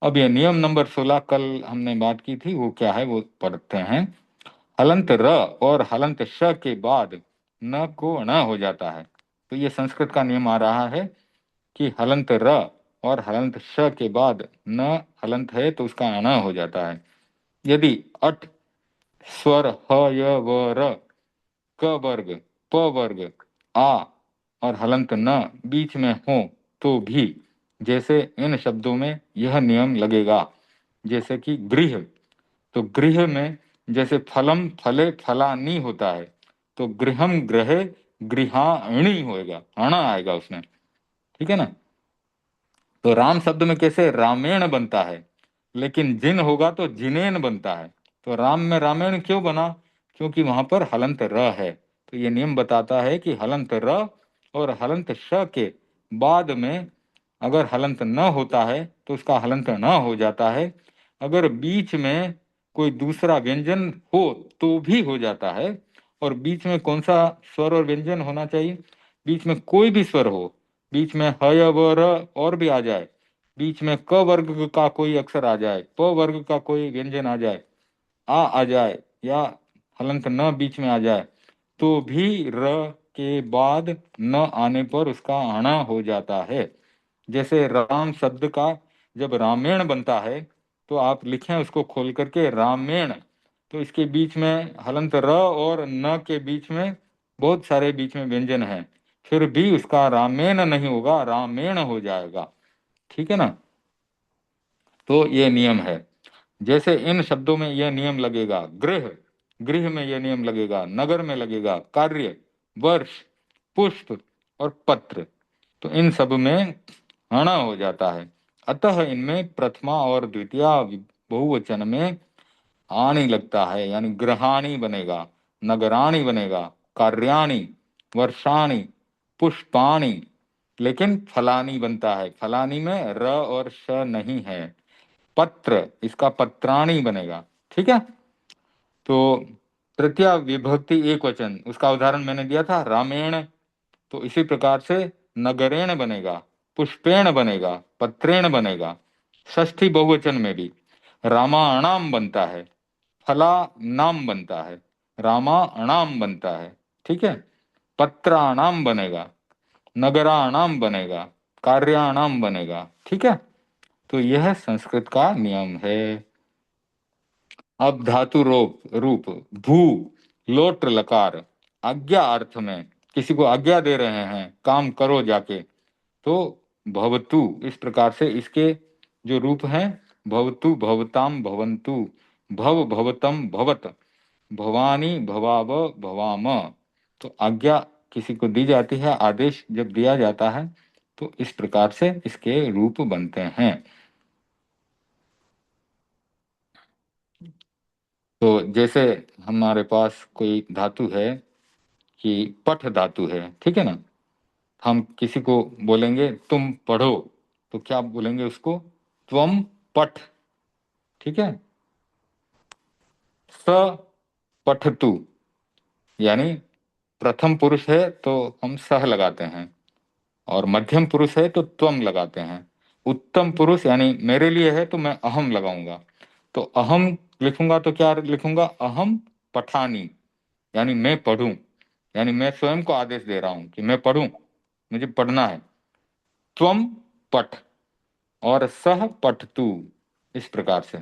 अब ये नियम नंबर 16 कल हमने बात की थी, वो क्या है वो पढ़ते हैं। हलंत र और हलंत श के बाद न को ण हो जाता है। तो ये संस्कृत का नियम आ रहा है कि हलंत र और हलंत श के बाद न हलंत है तो उसका अण हो जाता है। यदि अट, स्वर ह, य, व, र, क वर्ग, प वर्ग, आ और हलंत न बीच में हो तो भी जैसे इन शब्दों में यह नियम लगेगा। जैसे कि गृह, तो गृह में जैसे फलम, फले, फलानी होता है, तो गृहम, ग्रहे, गृहाणी होएगा, अणा आएगा उसमें, ठीक है ना। तो राम शब्द में कैसे रामेण बनता है, लेकिन जिन होगा तो जिनेन बनता है। तो राम में रामेण क्यों बना? क्योंकि वहां पर हलंत र है। तो ये नियम बताता है कि हलंत र और हलंत श के बाद में अगर हलंत न होता है तो उसका हलंत न हो जाता है। अगर बीच में कोई दूसरा व्यंजन हो तो भी हो जाता है। और बीच में कौन सा स्वर और व्यंजन होना चाहिए? बीच में कोई भी स्वर हो, बीच में ह, य, व, र और भी आ जाए, बीच में क वर्ग का कोई अक्षर आ जाए, प वर्ग का कोई व्यंजन आ जाए, आ जाए, या हलंत न बीच में आ जाए, तो भी र के बाद न आने पर उसका आना हो जाता है। जैसे राम शब्द का जब रामेण बनता है तो आप लिखें उसको खोल करके रामेण, तो इसके बीच में हलंत र और न के बीच में बहुत सारे बीच में व्यंजन है, फिर भी उसका रामेण नहीं होगा, रामेण हो जाएगा, ठीक है ना। तो ये नियम है। जैसे इन शब्दों में यह नियम लगेगा, गृह, गृह में यह नियम लगेगा, नगर में लगेगा, कार्य, वर्ष, पुष्प और पत्र, तो इन सब में हणा हो जाता है। अतः इनमें प्रथमा और द्वितीया बहुवचन में आणी लगता है, यानी ग्रहाणी बनेगा, नगराणी बनेगा, कार्याणी, वर्षाणी, पुष्पाणी, लेकिन फलानी बनता है। फलानी में र और श नहीं है। पत्र, इसका पत्राणी बनेगा, ठीक है। तो तृतीया विभक्ति एक वचन, उसका उदाहरण मैंने दिया था रामेण, तो इसी प्रकार से नगरेण बनेगा, पुष्पेण बनेगा, पत्रेण बनेगा। षष्ठी बहुवचन में भी रामाणाम बनता है, फला नाम बनता है, रामाणाम बनता है, ठीक है। पत्राणाम बनेगा, नगराणाम बनेगा, कार्याणाम बनेगा, ठीक है। तो यह संस्कृत का नियम है। अब धातु रूप रूप भू, लोट लकार आज्ञा अर्थ में, किसी को आज्ञा दे रहे हैं काम करो जाके, तो भवतु, इस प्रकार से इसके जो रूप हैं, भवतु भवताम भवन्तु, भव भवतम भवत, भवानी भवाव भवाम। तो आज्ञा किसी को दी जाती है, आदेश जब दिया जाता है तो इस प्रकार से इसके रूप बनते हैं। तो जैसे हमारे पास कोई धातु है कि पठ धातु है, ठीक है ना, हम किसी को बोलेंगे तुम पढ़ो, तो क्या बोलेंगे उसको, त्वम पठ, ठीक है। स पठतु, यानी प्रथम पुरुष है तो हम सह लगाते हैं, और मध्यम पुरुष है तो त्वम लगाते हैं। उत्तम पुरुष यानी मेरे लिए है तो मैं अहम लगाऊंगा। तो अहम लिखूंगा तो क्या लिखूंगा, अहम पठानी, यानी मैं पढ़ूं, यानी मैं स्वयं को आदेश दे रहा हूं कि मैं पढ़ूं, मुझे पढ़ना है। त्वम पठ और सह पठतु, इस प्रकार से।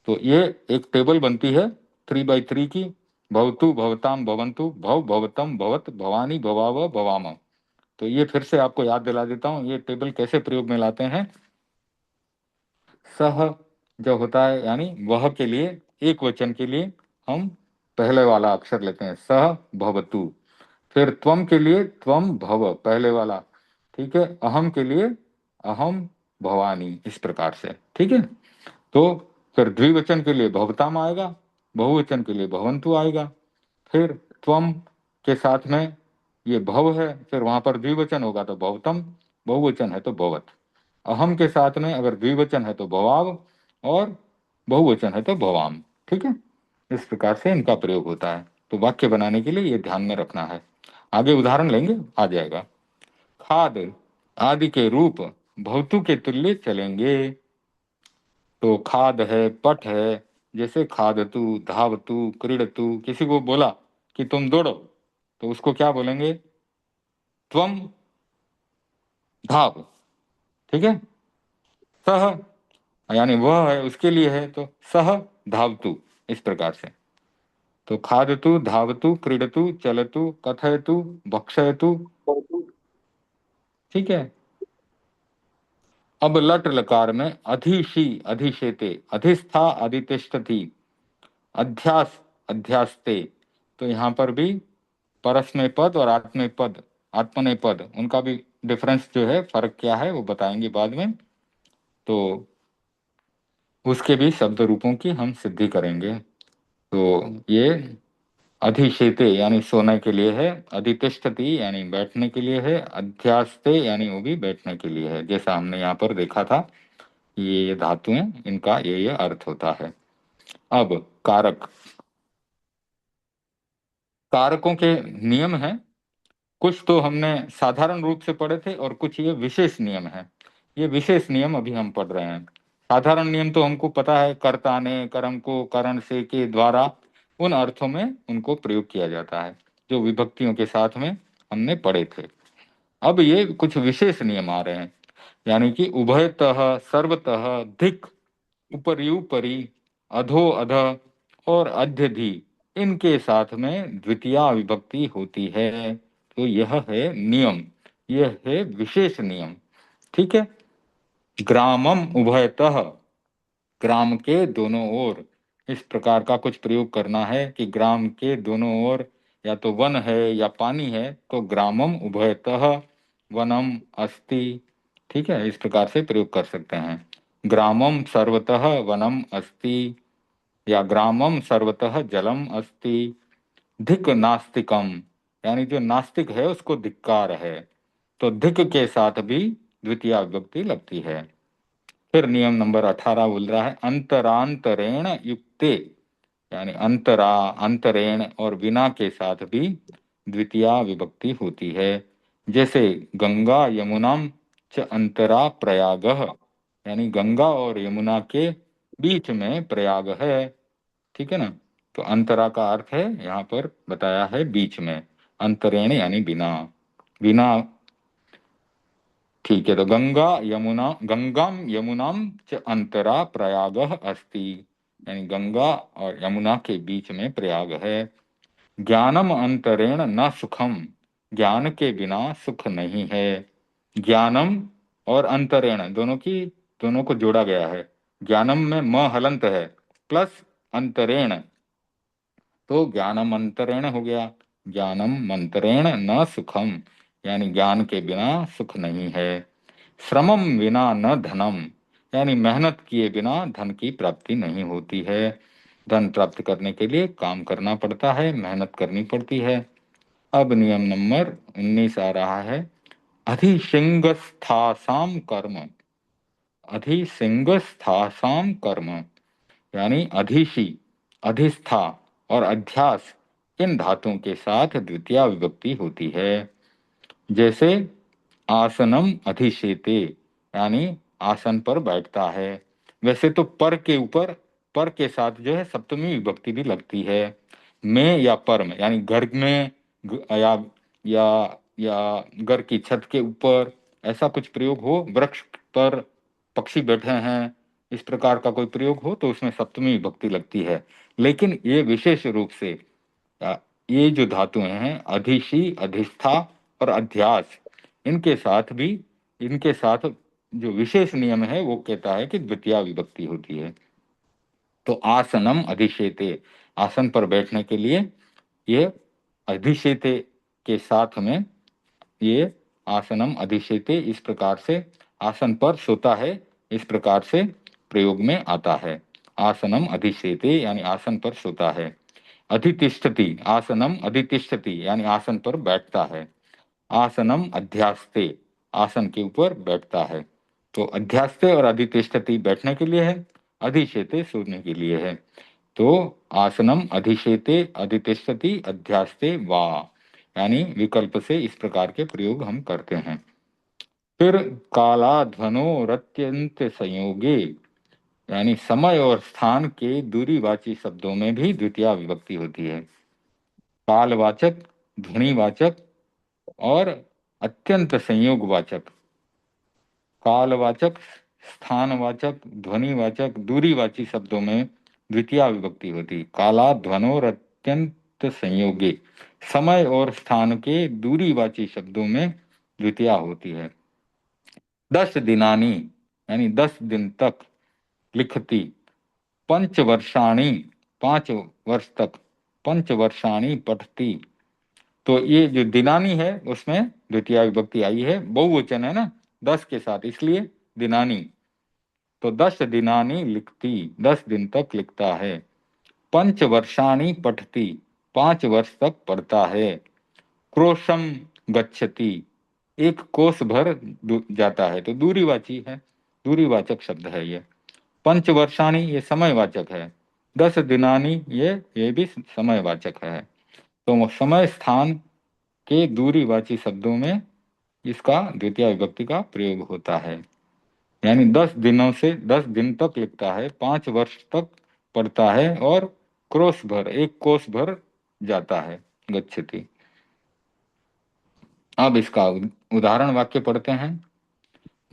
तो ये एक टेबल बनती है 3x3 की, भवतु भवताम भवन्तु, भव भवतम भवत, भवानी भवाव भवाम। तो ये फिर से आपको याद दिला देता हूं, ये टेबल कैसे प्रयोग में लाते हैं। सह जो होता है यानी वह के लिए, एक वचन के लिए हम पहले वाला अक्षर लेते हैं सह भवतु, फिर त्वम के लिए त्वम भव पहले वाला, ठीक है, अहम के लिए अहम भवानी, इस प्रकार से, ठीक है। तो फिर द्विवचन के लिए भवताम आएगा, बहुवचन के लिए भवंतु आएगा, फिर त्वम के साथ में ये भव है, फिर वहां पर द्विवचन होगा तो भवतम, बहुवचन है तो भवत, अहम के साथ में अगर द्विवचन है तो भवाव, और बहुवचन है तो भवाम, ठीक है। इस प्रकार से इनका प्रयोग होता है। तो वाक्य बनाने के लिए ये ध्यान में रखना है। आगे उदाहरण लेंगे, आ जाएगा। खाद आदि के रूप भवतु के तुल्य चलेंगे। तो खाद है, पट है, जैसे खादतु, धावतु, क्रीडतु, किसी को बोला कि तुम दौड़ो, तो उसको क्या बोलेंगे, त्वम धाव, ठीक है। सह यानी वह है, उसके लिए है, तो सह धावतु, इस प्रकार से। तो खादतु, धावतु, क्रीडतु, चलतु, कथयतु, भक्षयतु, ठीक है। अब लट लकार में अधिशी अधिशेते, अधिष्ठा अधितिष्ठति, अध्यास अध्यास्ते, तो यहाँ पर भी परस्मय पद और आत्मनेय पद, आत्मनेय पद, उनका भी डिफरेंस जो है, फर्क क्या है वो बताएंगे बाद में। तो उसके भी शब्द रूपों की हम सिद्धि करेंगे। तो ये अधिशेते यानी सोने के लिए है, अधितिष्ठति यानी बैठने के लिए है, अध्यास्ते यानी वो भी बैठने के लिए है, जैसा हमने यहाँ पर देखा था। ये धातुएं, इनका ये अर्थ होता है। अब कारक, कारकों के नियम हैं, कुछ तो हमने साधारण रूप से पढ़े थे और कुछ ये विशेष नियम है। ये विशेष नियम अभी हम पढ़ रहे हैं। साधारण नियम तो हमको पता है, कर्ता ने कर्म को करण से के द्वारा उन अर्थों में उनको प्रयोग किया जाता है, जो विभक्तियों के साथ में हमने पढ़े थे। अब ये कुछ विशेष नियम आ रहे हैं, यानी कि उभयतः, सर्वतः, धिक, उपरि, अधो अध और अध्यधि, इनके साथ में द्वितीया विभक्ति होती है। तो यह है नियम, यह है विशेष नियम, ठीक है। ग्रामम उभयतः, ग्राम के दोनों ओर, इस प्रकार का कुछ प्रयोग करना है कि ग्राम के दोनों ओर या तो वन है या पानी है, तो ग्रामम उभयतः वनम अस्ति, ठीक है, इस प्रकार से प्रयोग कर सकते हैं। ग्रामम सर्वतः वनम अस्ति, या ग्रामम सर्वतः जलम अस्ति। धिक नास्तिकम, यानी जो नास्तिक है उसको धिक्कार है, तो धिक के साथ भी द्वितीय विभक्ति लगती है। फिर नियम नंबर 18 बोल रहा है अंतरांतरेण युक्ते, यानी अंतरा, अंतरेण और बिना के साथ भी द्वितीय विभक्ति होती है। जैसे गंगा यमुनाम च अंतरा प्रयागः, यानी गंगा और यमुना के बीच में प्रयाग है, ठीक है ना। तो अंतरा का अर्थ है यहाँ पर बताया है बीच में, अंतरेण यानी बिना, बिना, ठीक है। तो गंगा यमुना, गंगाम यमुनाम च अंतरा प्रयागः अस्ति, यानी गंगा और यमुना के बीच में प्रयाग है। ज्ञानम अंतरेण न सुखम, ज्ञान के बिना सुख नहीं है। ज्ञानम और अंतरेण दोनों को जोड़ा गया है। ज्ञानम में म हलंत है प्लस अंतरेण, तो ज्ञानम अंतरेण हो गया। ज्ञानम मंतरेण न सुखम, यानी ज्ञान के बिना सुख नहीं है। श्रमम विना न धनम, यानी मेहनत किए बिना धन की प्राप्ति नहीं होती है। धन प्राप्त करने के लिए काम करना पड़ता है, मेहनत करनी पड़ती है। अब नियम नंबर 19 आ रहा है। अधिसिंगस्थासाम कर्म, अधिसिंगस्थासाम कर्म, यानी अधिशी, अधिष्ठा और अध्यास, इन धातुओं के साथ द्वितीया विभक्ति होती है। जैसे आसनम अधिशेते, यानी आसन पर बैठता है। वैसे तो पर के ऊपर पर के साथ जो है सप्तमी विभक्ति भी लगती है। में या पर में, यानी घर में या घर की छत के ऊपर, ऐसा कुछ प्रयोग हो, वृक्ष पर पक्षी बैठे हैं, इस प्रकार का कोई प्रयोग हो तो उसमें सप्तमी विभक्ति लगती है। लेकिन ये विशेष रूप से ये जो धातुएं हैं अधिशी, अधिष्ठा और अध्यास, इनके साथ जो विशेष नियम है वो कहता है कि द्वितीया विभक्ति होती है। तो आसनम अधिशेते, आसन पर बैठने के लिए ये अधिशेते के साथ में ये आसनम अधिशेते इस प्रकार से आसन पर सोता है, इस प्रकार से प्रयोग में आता है। आसनम अधिशेते यानी आसन पर सोता है। अधितिष्ठति, आसनम अधितिष्ठति यानी आसन पर बैठता है। आसनम अध्यास्ते, आसन के ऊपर बैठता है। तो अध्यास्ते और अधितिष्ठति बैठने के लिए है, अधिशेते सोने के लिए है। तो आसनम अधिशेते अधितिष्ठति अध्यास्ते वा, यानी विकल्प से इस प्रकार के प्रयोग हम करते हैं। फिर कालाध्वनो रत्यंत संयोगे, यानी समय और स्थान के दूरीवाची शब्दों में भी द्वितीया विभक्ति होती है। कालवाचक, ध्वनिवाचक और अत्यंत संयोगवाचक। कालवाचक, स्थानवाचक, ध्वनिवाचक, दूरीवाची शब्दों में द्वितीया विभक्ति होती। काला ध्वनोर अत्यंत संयोगे, समय और स्थान के दूरीवाची शब्दों में द्वितीया होती है। 10 दिनानी, यानी 10 दिन तक। लिखती, पंचवर्षाणी, 5 वर्ष तक। पंचवर्षाणी पठती, तो ये जो दिनानी है उसमें द्वितीया विभक्ति आई है, बहुवचन है ना 10 के साथ, इसलिए दिनानी। तो 10 दिनानी लिखती, 10 दिन तक लिखता है। पंचवर्षाणी पठती, 5 वर्ष तक पढ़ता है। क्रोशम गच्छति, 1 कोस भर जाता है, तो दूरीवाची है, दूरीवाचक शब्द है ये। पंचवर्षाणी ये समयवाचक है। 10 दिनानी ये भी समयवाचक है। तो समय स्थान के दूरीवाची शब्दों में इसका द्वितीय विभक्ति का प्रयोग होता है। यानी 10 दिनों से 10 दिन तक लिखता है, 5 वर्ष तक पढ़ता है और क्रोश भर 1 कोस भर जाता है, गच्छति। अब इसका उदाहरण वाक्य पढ़ते हैं।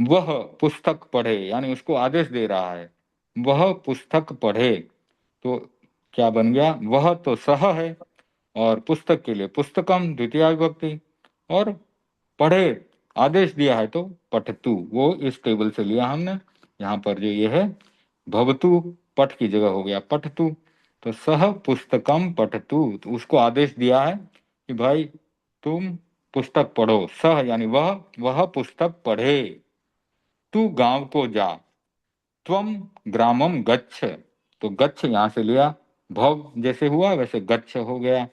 वह पुस्तक पढ़े, यानी उसको आदेश दे रहा है, वह पुस्तक पढ़े। तो क्या बन गया, वह तो सह है और पुस्तक के लिए पुस्तकम द्वितीय विभक्ति, और पढ़े आदेश दिया है तो पठतु, वो इस टेबल से लिया हमने। यहाँ पर जो ये है भवतु पठ की जगह हो गया पठतु। तो सह पुस्तकम पठतु, तो उसको आदेश दिया है कि भाई तुम पुस्तक पढ़ो। सह यानी वह पुस्तक पढ़े। तू गांव को जा। त्वम ग्रामम गच्छ, तो गच्छ यहाँ से लिया, भव जैसे हुआ वैसे गच्छ हो गया।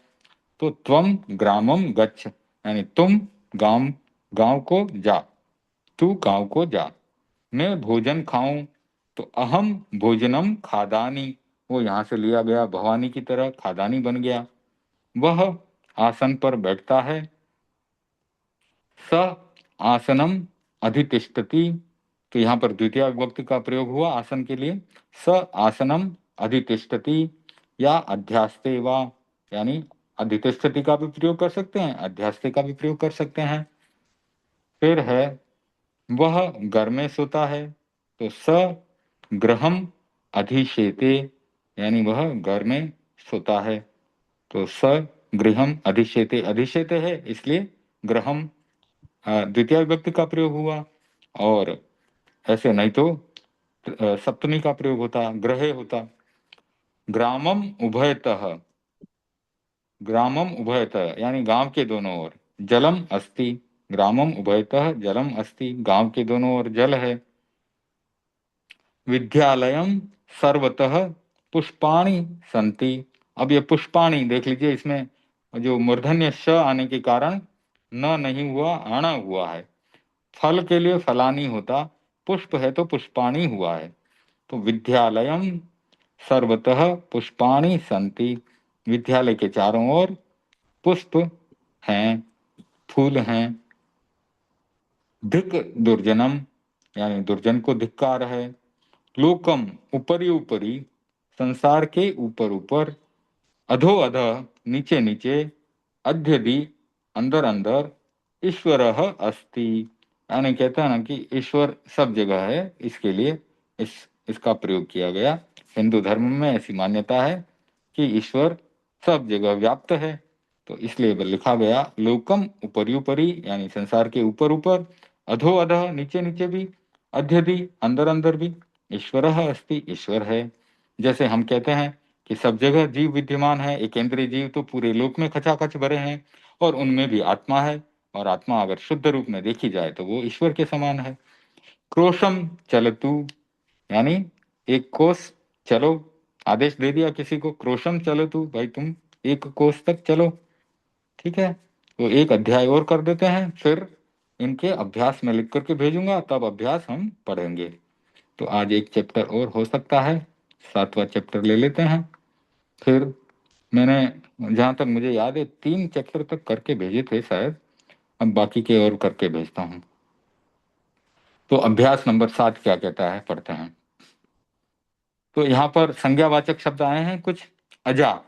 तो त्वम ग्रामम गच्छ, यानी तुम गांव गांव को जा, तू गांव को जा। मैं भोजन खाऊं, तो अहम भोजनम खादानी, वो यहाँ से लिया गया भवानी की तरह, खादानी बन गया। वह आसन पर बैठता है। स आसनम अधितिष्ठति, तो यहाँ पर द्वितीय विभक्ति का प्रयोग हुआ आसन के लिए। स आसनम अधितिष्ठति या अध्यास्ते वा, यानी अधितिष्ठति का भी प्रयोग कर सकते हैं, अध्यास्ते का भी प्रयोग कर सकते हैं। फिर है वह घर में सोता है, तो स गृहम अधिशेते, यानी वह घर में सोता है। तो स गृहम अधिशेते, अधिशेते है इसलिए ग्रहम द्वितीय विभक्ति का प्रयोग हुआ, और ऐसे नहीं तो सप्तमी का प्रयोग होता, ग्रहे होता। ग्रामम उभयतः, ग्रामम उभयतः यानी गांव के दोनों ओर। जलम अस्ति, ग्रामम उभयतः जलम अस्ति, गांव के दोनों ओर जल है। विद्यालयम सर्वतः पुष्पाणि सन्ति। अब ये पुष्पाणि देख लीजिए, इसमें जो मूर्धन्य श आने के कारण न नहीं हुआ, आना हुआ है। फल के लिए फलानी होता, पुष्प है तो पुष्पाणि हुआ है। तो विद्यालयम सर्वतः पुष्पाणि सन्ति, विद्यालय के चारों ओर पुष्प हैं, फूल हैं। धिक दुर्जनम यानी दुर्जन को धिक्कार है। लोकम उपरि उपरि, संसार के ऊपर ऊपर। अधो अधः नीचे नीचे। अध्यधि अंदर अंदर। ईश्वर अस्ति यानी कहता है ना कि ईश्वर सब जगह है, इसके लिए इसका प्रयोग किया गया। हिंदू धर्म में ऐसी मान्यता है कि ईश्वर सब जगह व्याप्त है, तो इसलिए लिखा गया लोकम उपरि उपरि यानी संसार के ऊपर ऊपर। अधो अधः नीचे नीचे भी। अध्यधि अंदर अंदर भी। ईश्वर अस्ति ईश्वर है। जैसे हम कहते हैं कि सब जगह जीव विद्यमान है, एक इंद्रिय जीव तो पूरे लोक में खचाखच भरे हैं, और उनमें भी आत्मा है, और आत्मा अगर शुद्ध रूप में देखी जाए तो वो ईश्वर के समान है। क्रोशम चलतु यानी एक कोस चलो, आदेश दे दिया किसी को, क्रोशम चलतु, भाई तुम एक कोस तक चलो, ठीक है। तो एक अध्याय और कर देते हैं, फिर इनके अभ्यास में लिख करके भेजूंगा, तब अभ्यास हम पढ़ेंगे। तो आज एक चैप्टर और हो सकता है, 7वां चैप्टर ले लेते हैं। फिर मैंने जहां तक मुझे याद है 3 चैप्टर तक करके भेजे थे शायद, अब बाकी के और करके भेजता हूँ। तो अभ्यास नंबर 7 क्या कहता है, पढ़ते हैं। तो यहाँ पर संज्ञावाचक शब्द आए हैं कुछ। अजा,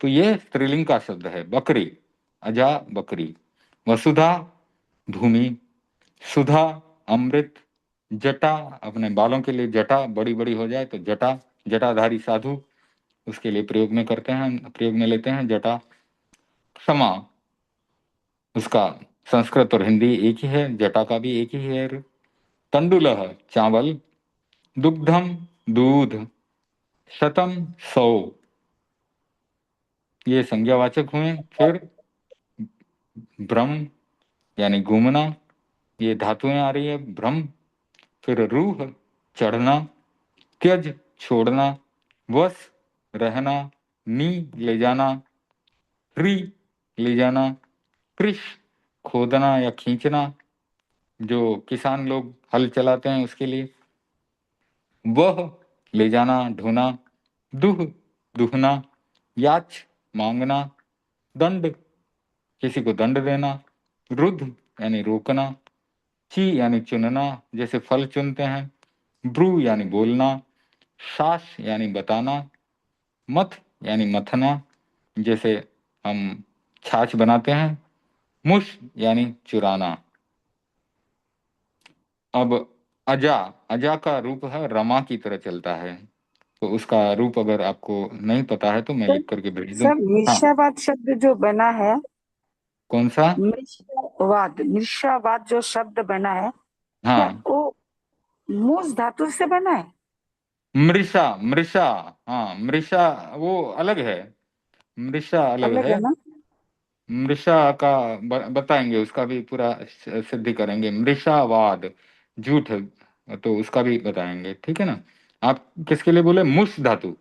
तो ये स्त्रीलिंग का शब्द है, बकरी, अजा बकरी। वसुधा भूमि, सुधा अमृत, जटा अपने बालों के लिए, जटा बड़ी बड़ी हो जाए तो जटा, जटाधारी साधु, उसके लिए प्रयोग में करते हैं, प्रयोग में लेते हैं जटा। क्षमा, उसका संस्कृत और हिंदी एक ही है, जटा का भी एक ही है। तंडुलः चावल, दुग्धम दूध, शतम 100, ये संज्ञावाचक हुए। फिर भ्रम यानी घूमना, ये धातुएं आ रही है, भ्रम। फिर रूह चढ़ना, त्यज छोड़ना, वश रहना, नी ले जाना, री ले जाना, कृष खोदना या खींचना, जो किसान लोग हल चलाते हैं उसके लिए। वह ले जाना ढोना, दुह दुहना, याच मांगना, दंड किसी को दंड देना, रुद्ध यानी रोकना, ची यानी चुनना जैसे फल चुनते हैं, ब्रू यानी बोलना, शास यानी बताना, मथ यानी मथना जैसे हम छाछ बनाते हैं, मुश यानी चुराना। अब अजा, अजा का रूप है रमा की तरह चलता है, तो उसका रूप अगर आपको नहीं पता है तो मैं लिख करके भेज दूं। सर हाँ, मिर्शावाद शब्द जो बना है, कौन सा? मिर्शावाद जो शब्द बना है, क्या हाँ, वो मूस धातु से बना है? मृषा, मृषा, हाँ मृषा वो अलग है, मृषा अलग अलग है। है ना? मृषा का बताएंगे, उसका भी पूरा सिद्धि करेंगे। मृषावाद झूठ, तो उसका भी बताएंगे, ठीक है ना। आप किसके लिए बोले? मुष धातु,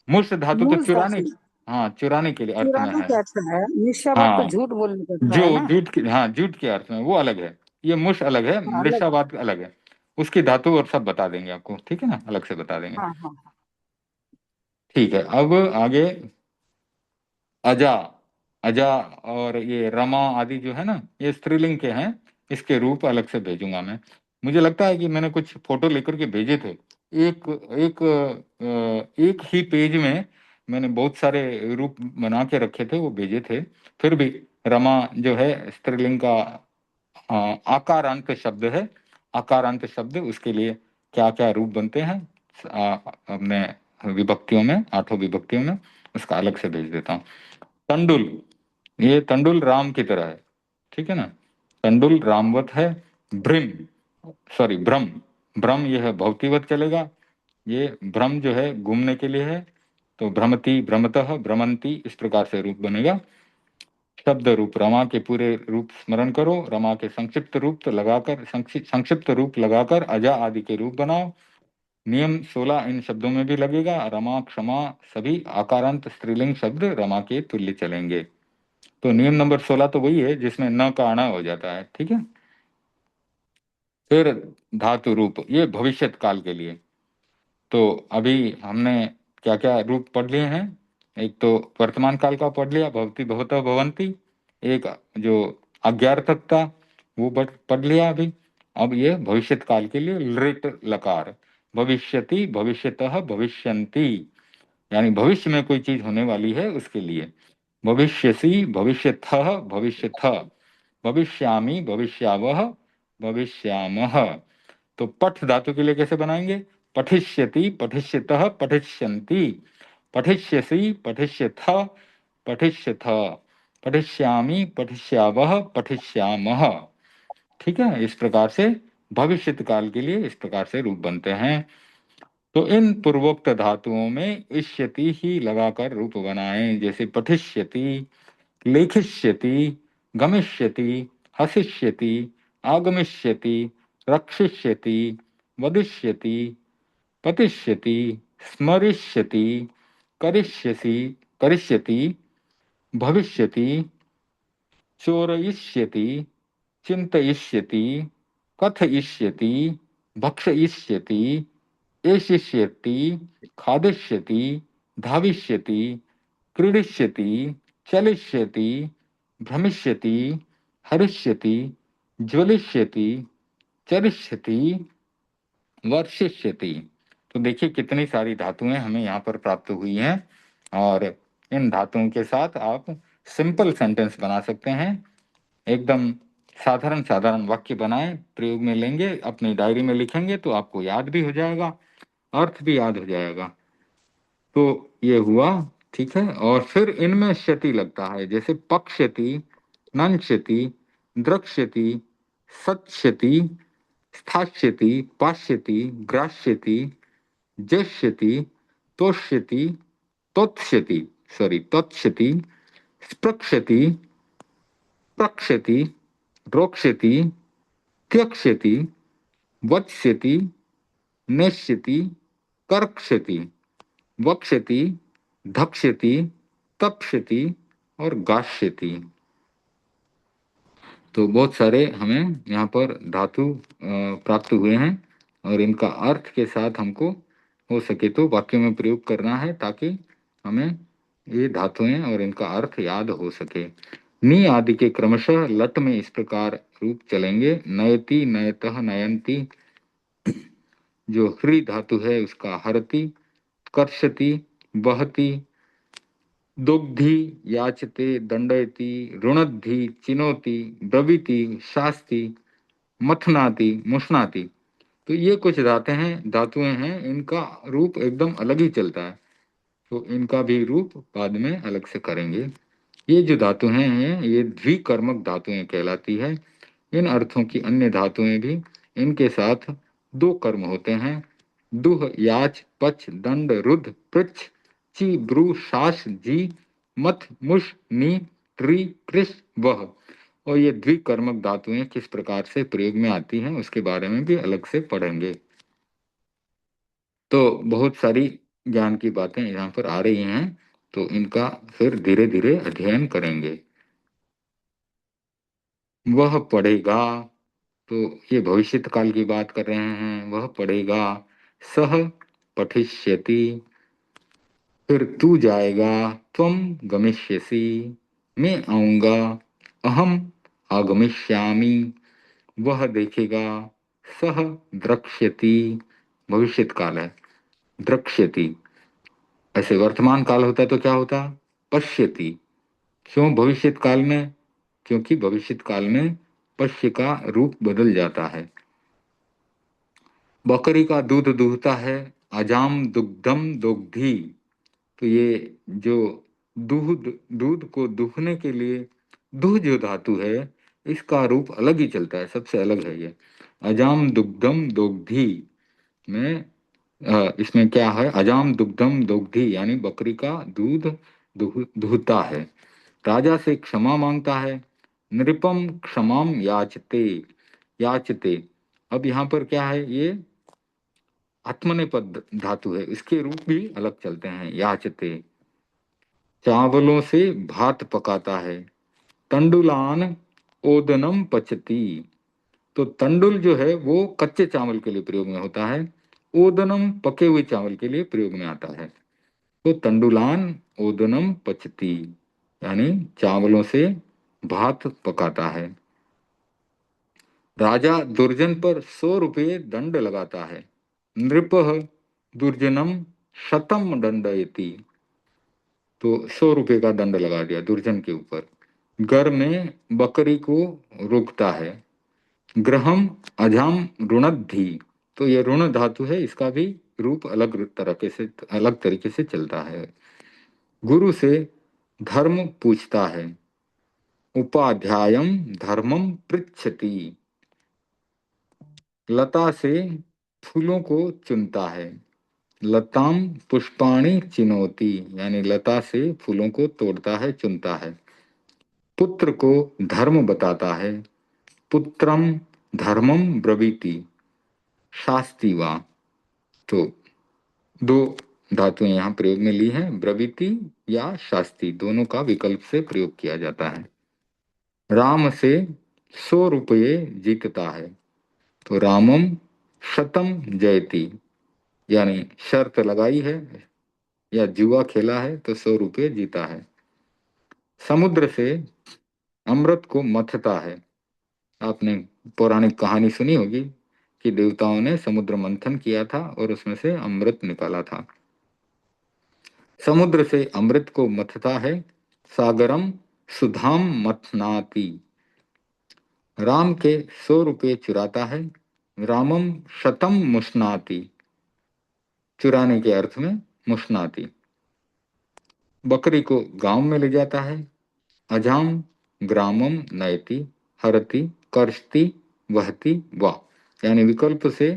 मुष धातु तो मूस चुराने, धातु हाँ चुराने के लिए अर्थ में चुराने है। का अर्थ है, मिर्शावाद तो हाँ, झूठ बोलने का अर्थ है जो ना? झूठ की, हाँ झूठ के अर्थ में वो अलग है, ये मुष अलग है, हाँ, अलग। मृषावाद अलग है। उसकी धातु और सब बता देंगे आपको, ठीक है ना, अलग से बता देंगे। हाँ हाँ। ठीक है, अब आगे अजा, अजा और ये रमा आदि जो है ना, ये स्त्रीलिंग के हैं, इसके रूप अलग से भेजूंगा मैं। मुझे लगता है कि मैंने कुछ फोटो लेकर के भेजे थे, एक एक एक ही पेज में मैंने बहुत सारे रूप बना के रखे थे, वो भेजे थे। फिर भी रमा जो है स्त्रीलिंग का आकारांत शब्द है, आकारांत शब्द, उसके लिए क्या क्या रूप बनते हैं अपने विभक्तियों में, 8 विभक्तियों में, उसका अलग से भेज देता हूँ। तंडुल, ये तंडुल राम की तरह है, ठीक है ना, तंडुल रामवत है। भ्रम, सॉरी भ्रम, भ्रम यह भौतिवत चलेगा, ये भ्रम जो है घूमने के लिए है, तो भ्रमति भ्रमतः भ्रमंती इस प्रकार से रूप बनेगा। शब्द रूप, रमा के पूरे रूप स्मरण करो, रमा के संक्षिप्त रूप तो लगाकर संक्षिप्त रूप लगाकर अजा आदि के रूप बनाओ। नियम 16 इन शब्दों में भी लगेगा, रमा क्षमा सभी आकारांत स्त्रीलिंग शब्द रमा के तुल्य चलेंगे। तो नियम नंबर 16 तो वही है जिसमें न का अणा हो जाता है, ठीक है। फिर धातु रूप, ये भविष्यत काल के लिए। तो अभी हमने क्या क्या रूप पढ़ लिए हैं, एक तो वर्तमान काल का पढ़ लिया, भवति भवतः भवंती, एक जो अज्ञार्थक था वो पढ़ लिया अभी। अब ये भविष्यत काल के लिए लृट लकार, भविष्यति भविष्यतः भविष्यन्ति, यानी भविष्य में कोई चीज होने वाली है उसके लिए। भविष्यसि भविष्यथः भविष्यथ, भविष्यामि भविष्यावः भविष्यामः। तो पठ धातु के लिए कैसे बनाएंगे, पठिष्यति पठिष्यतः पठिष्यन्ति, पठिष्यसि पठिष्यथ पठिष्यथ, पठिष्यामि पठिष्यावः पठिष्यामः, ठीक है। इस प्रकार से भविष्यत काल के लिए इस प्रकार से रूप बनते हैं। तो इन पूर्वोक्त धातुओं में इष्यति ही लगाकर रूप बनाएं, जैसे पठिष्यति, लेखिष्यति, गमिष्यति, हसिष्यति, आगमिष्यति, रक्षिष्यति, वदिष्यति, पतिष्यति, स्मरिष्यति, करिष्यसि करिष्यति, भविष्यति, चोरयिष्यति, चिन्तयिष्यति, कथयिष्यति, भक्षयिष्यति, एषिष्यति, खादिष्यति, धाविष्यति, क्रीडिष्यति, चलिष्यति, भ्रमिष्यति, हरिष्यति, ज्वलिष्यति, चरिष्यति, वर्षिष्यति। तो देखिए कितनी सारी धातुएं हमें यहाँ पर प्राप्त हुई हैं, और इन धातुओं के साथ आप सिंपल सेंटेंस बना सकते हैं, एकदम साधारण साधारण वाक्य बनाएं, प्रयोग में लेंगे, अपनी डायरी में लिखेंगे तो आपको याद भी हो जाएगा, अर्थ भी याद हो जाएगा। तो ये हुआ, ठीक है। और फिर इनमें क्षति लगता है, जैसे पक्षति, नंक्षति, द्रक्ष्यति, सत्स्यति, स्थास्यति, पास्यति, ग्रास्यति, जश्यति, तोष्यति, तोत्स्यति, सॉरी तोत्स्यति, स्पृक्षति, प्रक्षति, रोक्ष्यति, त्यक्ष्यति, वत्स्यति, नेष्यति, कर्क्ष्यति, वक्ष्यति, धक्ष्यति, तप्स्यति और गास्यति। तो बहुत सारे हमें यहाँ पर धातु प्राप्त हुए हैं, और इनका अर्थ के साथ हमको हो सके तो वाक्य में प्रयोग करना है, ताकि हमें ये धातुएं और इनका अर्थ याद हो सके। नी आदि के क्रमशः लट में इस प्रकार रूप चलेंगे, नयति नयतः नयंती, जो ह्री धातु है उसका हरति, कर्षति, वहति, दुग्धि, याचते, दंडयति, रुणद्धि, चिनोति, ब्रवीति, शास्ति, मथनाति, मुष्णाति। तो ये कुछ धातुएं हैं, इनका रूप एकदम अलग ही चलता है, तो इनका भी रूप बाद में अलग से करेंगे। ये जो धातुएं हैं ये द्विकर्मक धातुएं कहलाती है। इन अर्थों की अन्य धातुएं भी इनके साथ दो कर्म होते हैं, दुह, याच, पच, दंड, रुद्ध, पृच्छ, ची, ब्रू, शास, जी, मथ, मुष, नी, त्रि, कृष, वह। और ये द्विकर्मक धातुएं किस प्रकार से प्रयोग में आती हैं उसके बारे में भी अलग से पढ़ेंगे। तो बहुत सारी ज्ञान की बातें यहाँ पर आ रही हैं, तो इनका फिर धीरे धीरे अध्ययन करेंगे। वह पढ़ेगा, तो ये भविष्य काल की बात कर रहे हैं, वह पढ़ेगा। सह पठिष्यति, फिर तू जाएगा, त्वम गमिष्यसि, मैं आऊंगा, अहम आगमिष्यामि, वह देखेगा। सह द्रक्ष्यति, भविष्यत काल है, द्रक्ष्यति। ऐसे वर्तमान काल होता है तो क्या होता, पश्यति। क्यों भविष्यत काल में, क्योंकि भविष्यत काल में पश्य का रूप बदल जाता है। बकरी का दूध दूहता है, अजाम दुग्धम दोग्धी। तो ये जो दूध, दूध को दूहने के लिए दुह जो धातु है इसका रूप अलग ही चलता है, सबसे अलग है ये। अजाम दुग्धम दोग्धी में इसमें क्या है, अजाम दुग्धम दोग्धी यानी बकरी का दूध दुहता है। राजा से क्षमा मांगता है, नृपम क्षमाम याचते, याचते। अब यहाँ पर क्या है, ये आत्मनेपद धातु है, इसके रूप भी अलग चलते हैं, याचते। चावलों से भात पकाता है, तंडुलान ओदनम पचती। तो तंडुल जो है वो कच्चे चावल के लिए प्रयोग में होता है, ओदनम पके हुए चावल के लिए प्रयोग में आता है। तो तंडुलान ओदनम पचती यानी चावलों से भात पकाता है। राजा दुर्जन पर 100 रुपये दंड लगाता है, नृपः दुर्जनम शतम दंडयति। तो 100 रुपये का दंड लगा दिया दुर्जन के ऊपर। घर में बकरी को रोकता है, ग्रहम अजाम ऋणद्धि। तो ये ऋण धातु है, इसका भी रूप अलग तरीके से चलता है। गुरु से धर्म पूछता है, उपाध्यायम धर्मम पृच्छति। लता से फूलों को चुनता है, लताम पुष्पाणि चिनोती यानी लता से फूलों को तोड़ता है, चुनता है। पुत्र को धर्म बताता है, पुत्रम धर्मम ब्रवीति शास्ति वा। तो दो धातुएं यहाँ प्रयोग में ली हैं, ब्रवीति या शास्ति, दोनों का विकल्प से प्रयोग किया जाता है। राम से 100 रुपये जीतता है, तो रामम शतम जयति यानी शर्त लगाई है या जुआ खेला है तो 100 रुपये जीता है। समुद्र से अमृत को मथता है। आपने पौराणिक कहानी सुनी होगी कि देवताओं ने समुद्र मंथन किया था और उसमें से अमृत निकाला था। समुद्र से अमृत को मथता है, सागरम सुधाम मथनाति। राम के 100 रुपये चुराता है, रामम शतम मुष्णाति, चुराने के अर्थ में मुष्णाति। बकरी को गांव में ले जाता है, अजाम ग्रामम नयति हरति कर्षति वहति वा। यानी विकल्प से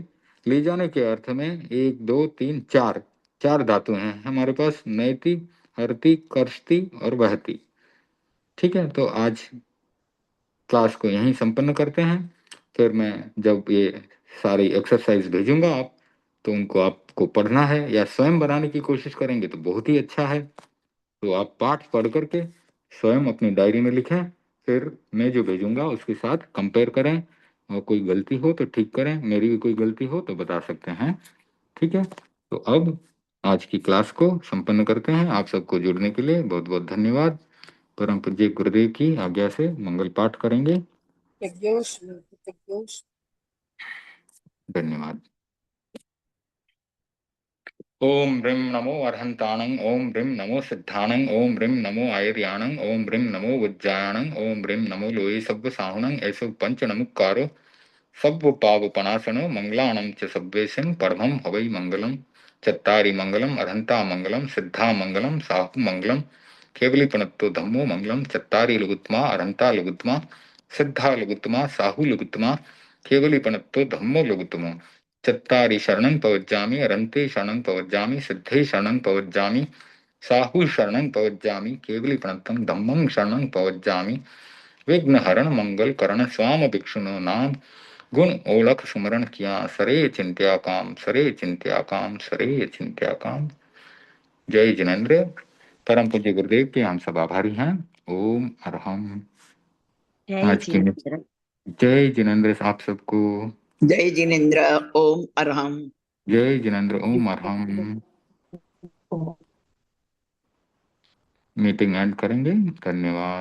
ले जाने के अर्थ में 1 2 3 4 चार धातु हैं हमारे पास, नयति हरति कर्षति और वहति। ठीक है, तो आज क्लास को यहीं संपन्न करते हैं। फिर मैं जब ये सारी एक्सरसाइज भेजूंगा आप, तो उनको आपको पढ़ना है या स्वयं बनाने की कोशिश करेंगे तो बहुत ही अच्छा है। तो आप पाठ पढ़ करके स्वयं अपनी डायरी में लिखें, फिर मैं जो भेजूंगा उसके साथ कंपेयर करें, और कोई गलती हो तो ठीक करें, मेरी भी कोई गलती हो तो बता सकते हैं। ठीक है, तो अब आज की क्लास को संपन्न करते हैं। आप सबको जुड़ने के लिए बहुत बहुत धन्यवाद। परम पूज्य गुरुदेव की आज्ञा से मंगल पाठ करेंगे। धन्यवाद। ओम ह्रीं नमो अर्हन्ताणं, ओम ह्रीं नमो सिद्धाणं, ओम ह्रीं नमो आयर्याणं, ओम ह्रीं नमो वज्रायणं, ओम ह्रीं नमो लोये सब्ब साहुणं। ऐसो पंच नमुक्कारो सब्ब पावपनाशनो मंगलाणं च सब्वेशन परमं हवै मंगलम। चत्तारि मंगलम अर्हन्ता मंगलम, सिद्धा मंगलम, साहु मंगलम, केवलीपनत्तो धम्मो मंगलम। चत्तारि लघुत्तमा अर्हन्ता लघुत्तमा, सिद्धा लघुत्तमा, साहु लघुत्तमा, केवलीपनत्तो धम्मो लघुत्तमो। चत्तारि शरणं पवज्जामि, अरन्ते शरणं पवज्जामि, सिद्धे शरणं पवज्जामि, साहु शरणं पवज्जामि, केवलीपनत्तं धम्मं शरणं पवज्जामि। विघ्नहरण मंगल करण स्वाम भिक्षुनो नाम, गुण ओलख सुमरण किया सरे चिंत्या काम, सरे चिंत्या काम, सरे चिंत्या काम। जय जिनेन्द्र। परम पूज्य गुरुदेव के हम सब आभारी हैं। ओम अरहम। आज की जय जिनेन्द्र आप सबको। जय जिनेन्द्र। ओम अरहम। जय जिनेन्द्र। ओम अरहम। मीटिंग एंड करेंगे। धन्यवाद।